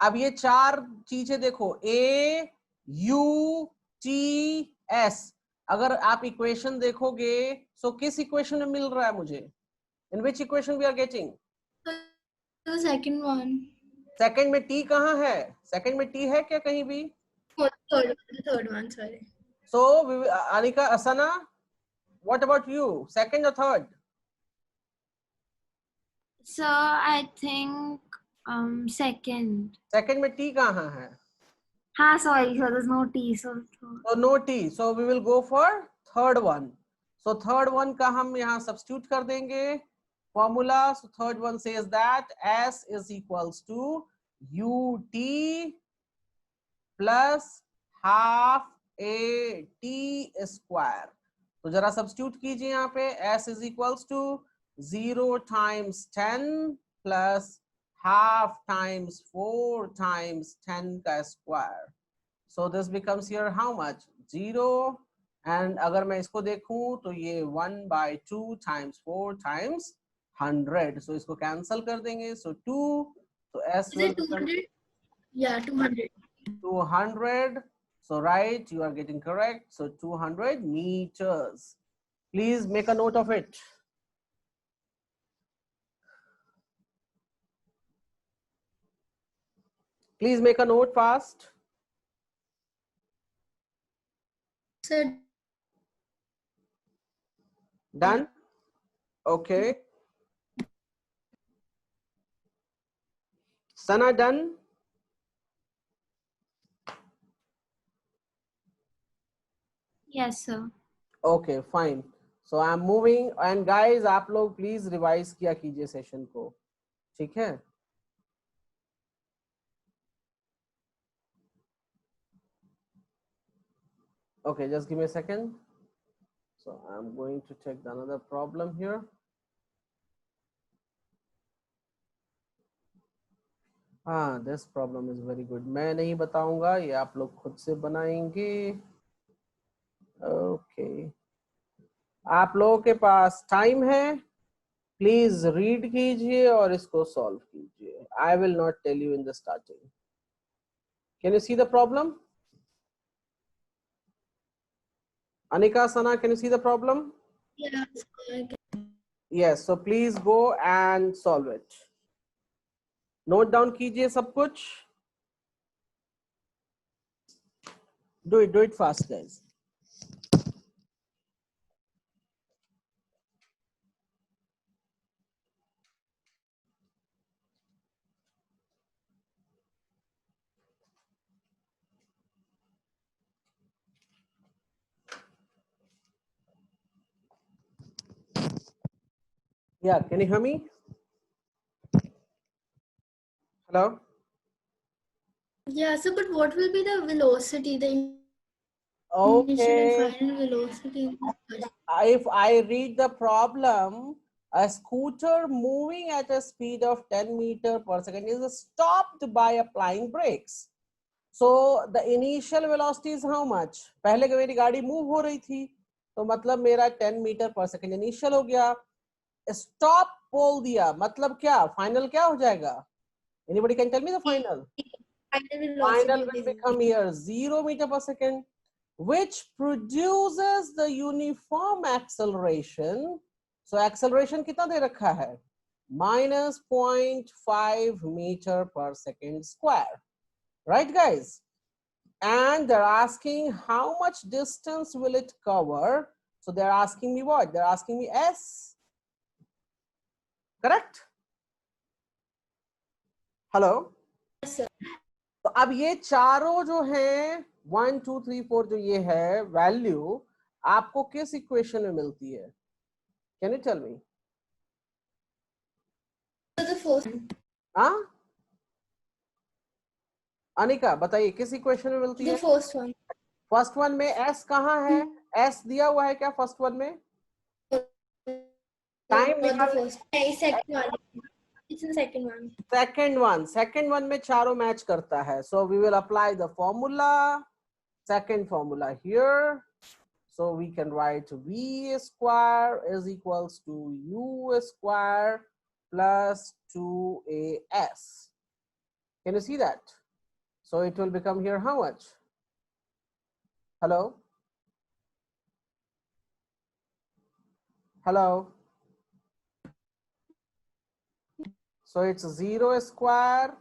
अब ये चार चीजें देखो, A, U, T, S. अगर आप equation देखोगे, so किस equation में मिल रहा है मुझे? In which equation we are getting? The second one. Second में T कहाँ है? सेकंड में T है क्या कहीं भी? Oh, third one, sorry. So Anika, Asana, what about you? Second or third? So I think second. Second में T कहाँ है? हाँ, sorry, so there's no T. So no T. So we will go for third one. So third one का हम यहाँ substitute कर देंगे formula. So third one says that S is equals to ut plus half a t square. तो जरा substitute कीजिए यहाँ पे, s is equals to 0 times 10 plus half times 4 times 10 का square. So this becomes here how much 0, and अगर मैं इसको देखूं तो ये 1/2 टाइम्स 4 टाइम्स 100, सो इसको कैंसिल कर देंगे, सो 2, so s Is will it become 200? Yeah, 200. 200. So right, you are getting correct. So 200 meters. Please make a note of it. Please make a note fast. So Done? Okay. Sana, done? Yes, sir. Okay, fine. So I'm moving, and guys, आप लोग please revise किया कीजिए session को, ठीक है? Okay, just give me a second. So I'm going to take another problem here. हाँ, this problem is very good. मैं नहीं बताऊंगा, ये आप लोग खुद से बनाएंगे. Okay. आप लोगों के पास टाइम है, प्लीज रीड कीजिए और इसको सॉल्व कीजिए. I will not tell you in the starting. Can you see the problem? Anika, Sana, can you see the problem? yeah, yes, so please go and solve it. Note down कीजिए सब कुछ. Do it fast guys. Yeah, can you hear me? Hello? yeah. So, but what will be the velocity, the initial and Okay. final velocity? If I read the problem, a scooter moving at a speed of 10 meters per second is stopped by applying brakes. So the initial velocity is how much? पहले कि मेरी गाड़ी move हो रही थी, तो मतलब मेरा 10 मीटर पर सेकंड इनिशियल हो गया. स्टॉप बोल दिया, मतलब क्या? फाइनल क्या हो जाएगा? Anybody can tell me the final? Final will become here 0 meter per second, which produces the uniform acceleration. So acceleration कितना दे रखा है? minus 0.5 meter per second square. Right, guys? And they're asking how much distance will it cover. So they're asking me what? They're asking me S. Correct? Hello? Yes, sir. तो अब ये चारों जो हैं 1 2 3 4 जो ये है वैल्यू आपको किस इक्वेशन में मिलती है? Can you tell me? So the first one. हाँ, अनिका बताइए किस इक्वेशन में मिलती The है? first one. फर्स्ट वन में S कहाँ है? S दिया हुआ है क्या फर्स्ट वन में? टाइम Not the निकाल. first. Second one. It's the second one. Second one में चारों मैच करता है. So we will apply the formula, second formula here. So we can write v square is equals to u square plus 2as. Can you see that? So it will become here how much? Hello? Hello? So it's 0 square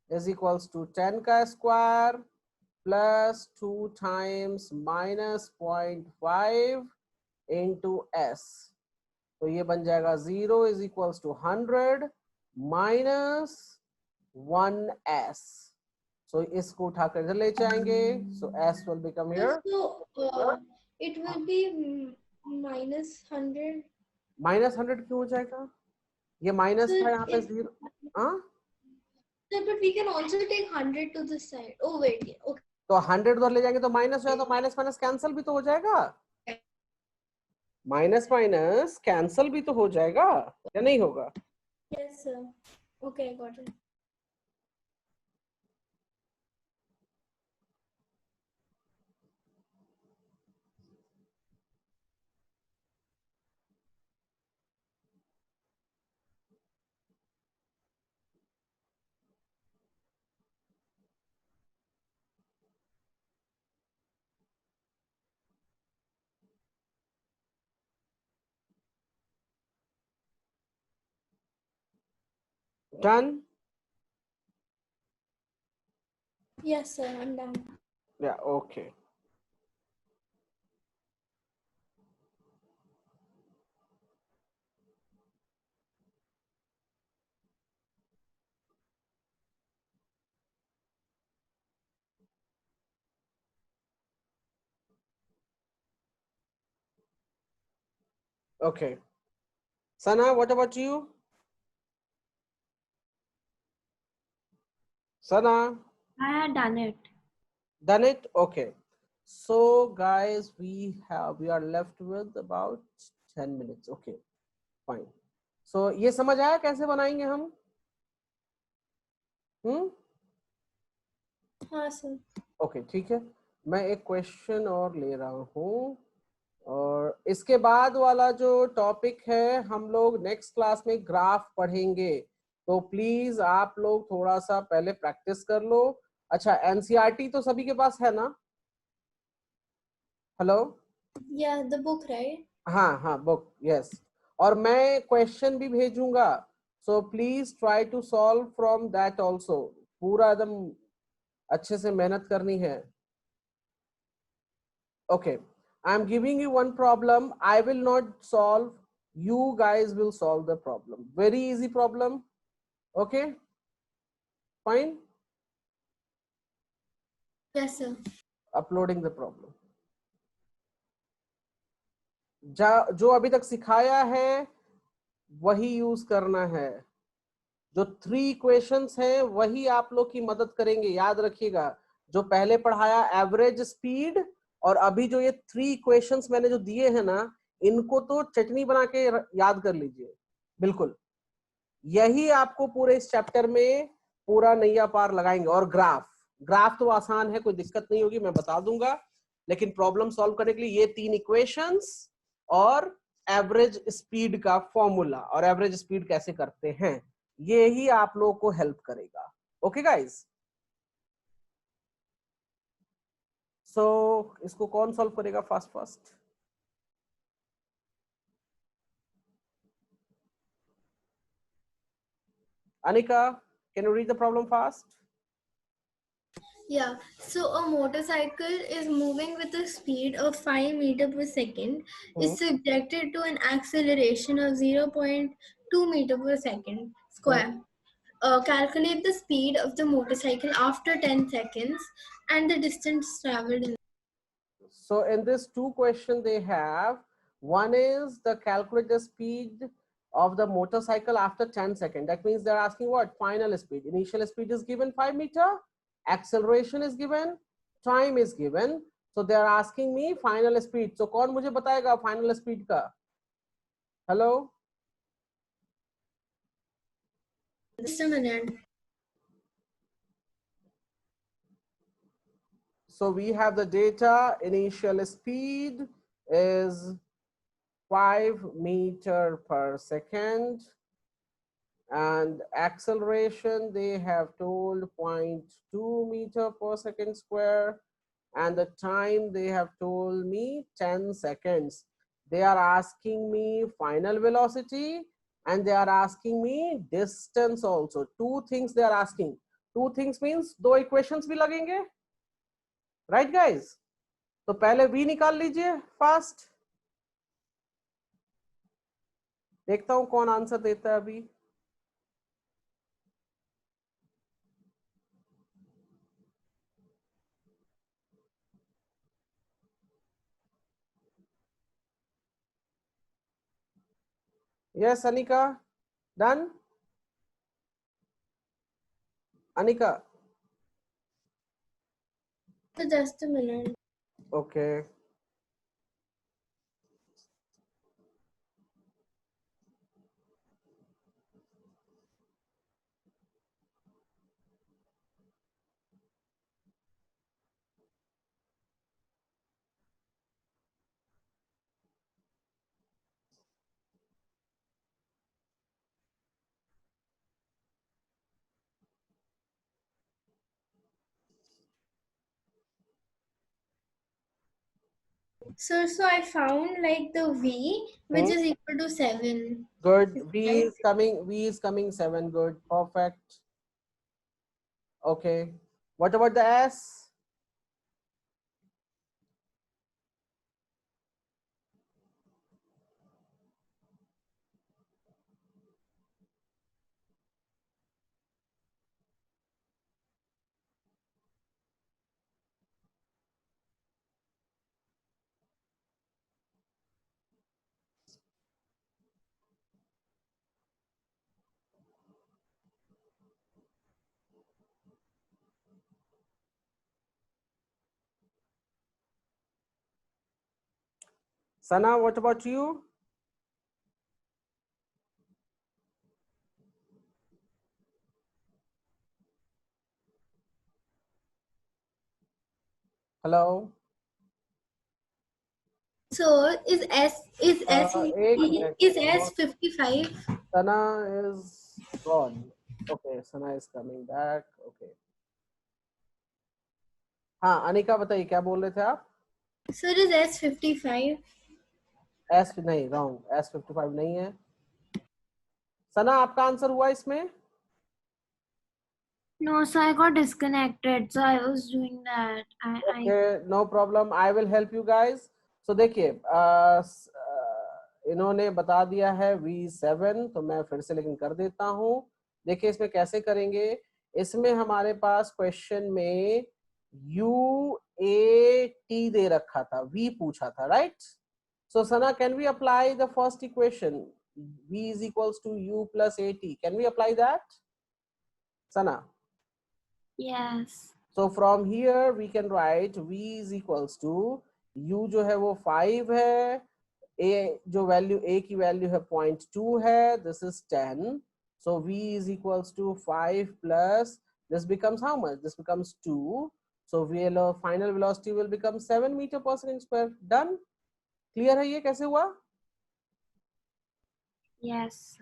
is equals to 10 ka square plus 2 times minus 0.5 into s. तो ये बन जाएगा 0 is equals to 100 minus 1s. So इसको उठाकर इधर ले जाएंगे. So s will become here. So it will be minus 100. minus 100 क्यों हो जाएगा? ये माइनस था यहाँ पे 0. हाँ, The sir, but we can also take 100 to this side. Oh wait, yeah. Okay. तो 100 उधर ले जाएंगे तो माइनस हो जाए, तो माइनस माइनस कैंसिल भी तो हो जाएगा, माइनस माइनस कैंसिल भी तो हो जाएगा या नहीं होगा? Yes, sir. Okay, I got it. Done? Yes, sir, I'm done. Yeah, okay. Okay. Sana, what about you? Sana? I had done it. Done it? Okay. So guys, we are left with about 10 minutes. Okay, fine. So ये समझ आया कैसे बनाएंगे हम? हाँ sir. Okay, ठीक है. मैं एक क्वेश्चन और ले रहा हूँ, और इसके बाद वाला जो टॉपिक है हम लोग नेक्स्ट क्लास में ग्राफ पढ़ेंगे, तो प्लीज आप लोग थोड़ा सा पहले प्रैक्टिस कर लो. अच्छा, एनसीईआरटी तो सभी के पास है ना? Hello? Yeah, the book, right? हाँ हाँ, बुक, यस. और मैं क्वेश्चन भी भेजूंगा, so please try to solve from that also. पूरा एकदम अच्छे से मेहनत करनी है. Okay, I'm giving you one problem. I will not solve. You guys will solve the problem. Very easy problem. Okay, fine. Yes, sir. Uploading the problem. जो अभी तक सिखाया है वही यूज करना है. जो 3 इक्वेशंस हैं वही आप लोग की मदद करेंगे. याद रखिएगा, जो पहले पढ़ाया एवरेज स्पीड, और अभी जो ये 3 इक्वेशंस मैंने जो दिए हैं ना, इनको तो चटनी बना के याद कर लीजिए. बिल्कुल यही आपको पूरे इस चैप्टर में पूरा नैया पार लगाएंगे. और ग्राफ तो आसान है, कोई दिक्कत नहीं होगी, मैं बता दूंगा. लेकिन प्रॉब्लम सॉल्व करने के लिए ये 3 इक्वेशंस और एवरेज स्पीड का फॉर्मूला और एवरेज स्पीड कैसे करते हैं, ये ही आप लोगों को हेल्प करेगा. ओके गाइस, सो इसको कौन सॉल्व करेगा fast? Anika, can you read the problem fast? Yeah, so a motorcycle is moving with a speed of 5 meters per second, is subjected to an acceleration of 0.2 meters per second square. Calculate the speed of the motorcycle after 10 seconds and the distance traveled in. So in this 2 question they have, one is the calculate the speed of the motorcycle after 10 seconds. That means they're asking what? Final speed. Initial speed is given 5 meter, acceleration is given, time is given. So they are asking me final speed. So कौन मुझे बताएगा final speed का? Hello? Just a minute. So we have the data. Initial speed is 5 meter per second, and acceleration they have told 0.2 meter per second square, and the time they have told me 10 seconds. They are asking me final velocity and they are asking me distance also. 2 things they are asking. 2 things means 2 equations भी लगेंगे, right guys? तो पहले v निकाल लीजिए fast. देखता हूं कौन answer देता है अभी. Yes, Anika, done? Anika? So just a minute. Okay. So I found like the V, which is equal to 7. Good. Is V right? is coming. V is coming 7. Good. Perfect. Okay. What about the S? Sana, what about you? Hello. So is एक minute. is S 55? Sana is gone. Okay, Sana is coming back. Okay. हाँ, अनिका बताइए क्या बोल रहे थे आप? So it is S 55. S नहीं, wrong. S55 नहीं है. सना आपका आंसर हुआ इसमें? No, so I got disconnected. So I was doing that. Okay, no problem. I will help you guys. So देखिए, इन्होंने बता दिया है V7, तो मैं फिर से लेकिन कर देता हूँ. देखिए इसमें कैसे करेंगे. इसमें हमारे पास क्वेश्चन में UAT दे रखा था, V पूछा था, right? So Sana, can we apply the first equation? V is equals to U plus AT. Can we apply that? Sana? Yes. So from here we can write V is equals to U जो है वो 5 है, A जो value A की value है 0.2 है, this is 10. So V is equals to 5 plus this becomes how much? This becomes 2. So final velocity will become 7 meter per second square. Done? Clear है ये कैसे हुआ? Yes.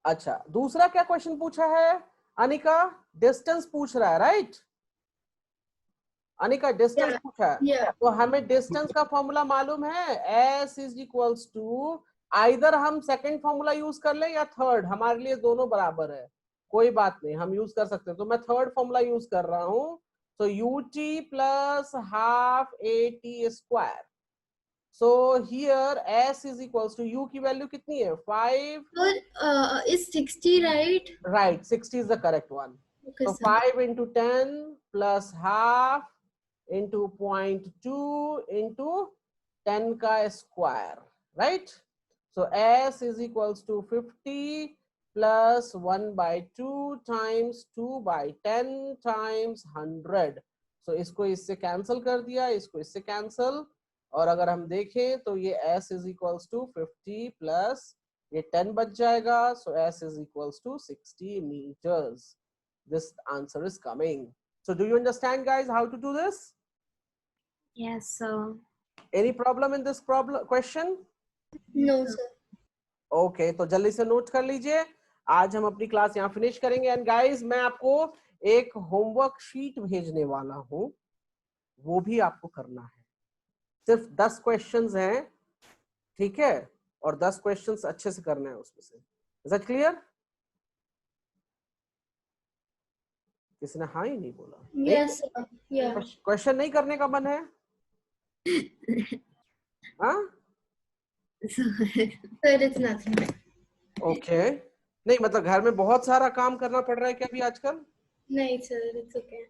अच्छा, दूसरा क्या क्वेश्चन पूछा है अनिका? डिस्टेंस पूछ रहा है, राइट? अनिका डिस्टेंस पूछा है. तो हमें डिस्टेंस का फॉर्मूला मालूम है, S is equals to, either हम सेकंड फॉर्मूला यूज कर ले या थर्ड, हमारे लिए दोनों बराबर है, कोई बात नहीं, हम यूज कर सकते हैं. तो मैं थर्ड फॉर्मूला यूज कर रहा हूं. तो UT plus half AT square. So here S is equals to U की वैल्यू कितनी है? 5. So is 60 right? Right, 60 is the correct one. Okay, So sir. 5 into 10 plus half into 0.2 into 10 ka square, right? So S is equals to 50 plus 1 by 2 times 2 by 10 times 100. So इसको इससे cancel कर दिया, इसको इससे cancel, और अगर हम देखें तो ये S is equals to 50 plus ये 10 बच जाएगा. So S is equals to 60 meters. This answer is coming. So do you understand guys how to do this? Yes, sir. Any problem in this question? No, sir. Okay, तो जल्दी से note कर लीजिए. आज हम अपनी क्लास यहाँ finish करेंगे. एंड गाइस मैं आपको एक होमवर्क शीट भेजने वाला हूँ, वो भी आपको करना है. सिर्फ 10 क्वेश्चंस हैं, ठीक है, और 10 क्वेश्चंस अच्छे से करना है उसमें से. Is that clear? किसी ने हाँ ही नहीं बोला. Yes, sir. Yeah. क्वेश्चन नहीं करने का मन है? हाँ? Sir, it's nothing. ओके. नहीं मतलब घर में बहुत सारा काम करना पड़ रहा है क्या अभी आजकल? नहीं sir, it's okay.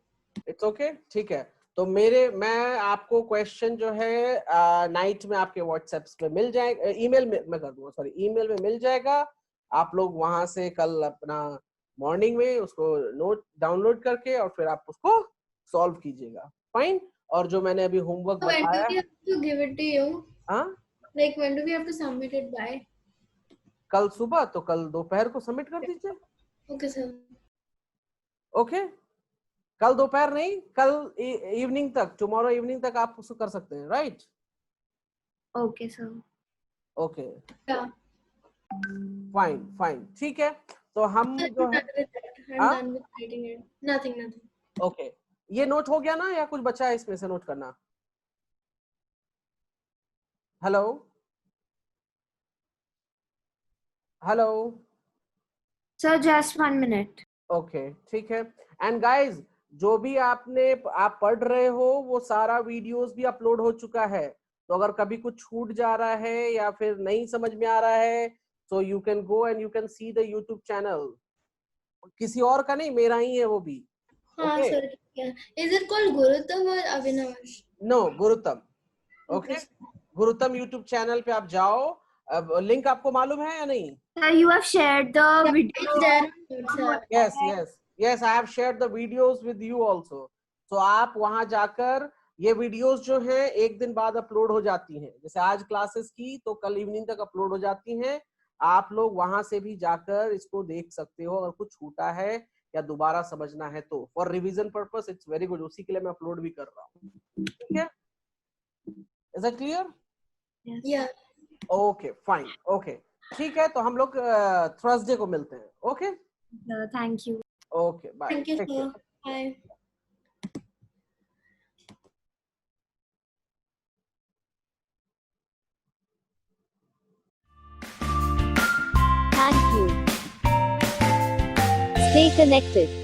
It's okay, ठीक है. तो मैं आपको क्वेश्चन जो है नाइट में आपके व्हाट्सएप पे मिल जाएगा, ईमेल में मैं कर दूंगा, सॉरी ईमेल में मिल जाएगा. आप लोग वहां से कल अपना मॉर्निंग में उसको नोट डाउनलोड करके और फिर आप उसको सॉल्व कीजिएगा. फाइन. और जो मैंने अभी होमवर्क So when do बताया, we have to give it to you? हाँ, Like when do we have to submit it by? कल सुबह तो कल दोपहर को सबमिट कर दीजिए. Okay, sir. ओके. कल दोपहर नहीं, कल इवनिंग तक, टुमारो इवनिंग तक आप उसको कर सकते हैं. Right. Okay, sir. Okay. Yeah. Fine fine. ठीक है. तो हम I'm जो है, done with that. I'm हाँ? done with writing it. Nothing. Okay. ये नोट हो गया ना या कुछ बचा है इसमें से नोट करना? Hello hello. Sir, just 1 minute. Okay, ठीक है. एंड गाइज, जो भी आप पढ़ रहे हो वो सारा वीडियोस भी अपलोड हो चुका है. तो अगर कभी कुछ छूट जा रहा है या फिर नहीं समझ में आ रहा है, so you can go and you can see the YouTube channel. किसी और का नहीं, मेरा ही है वो भी. हाँ Okay. Sir. Yeah. Is it called Gurutam or Avinash? No, गुरुतम. Okay. Okay. गुरुतम YouTube channel पे आप जाओ. अब लिंक आपको मालूम है या नहीं? Sir, you have shared the Yeah, video. it's there on WhatsApp. Yes, I have shared the videos with you also. So आप वहां जाकर ये वीडियोस जो हैं एक दिन बाद अपलोड हो जाती हैं. जैसे आज क्लासेस की तो कल इवनिंग तक अपलोड हो जाती हैं. आप लोग वहां से भी जाकर इसको देख सकते हो अगर कुछ छूटा है या दोबारा समझना है तो. For revision purpose it's very good. उसी के लिए मैं अपलोड भी कर रहा हूँ. ठीक है. Is that clear? Yeah. Okay fine. Okay, ठीक है. तो हम लोग थर्सडे को मिलते हैं. Okay. Thank you. Okay, bye. Thank you, sir. Bye. Thank you. Stay connected.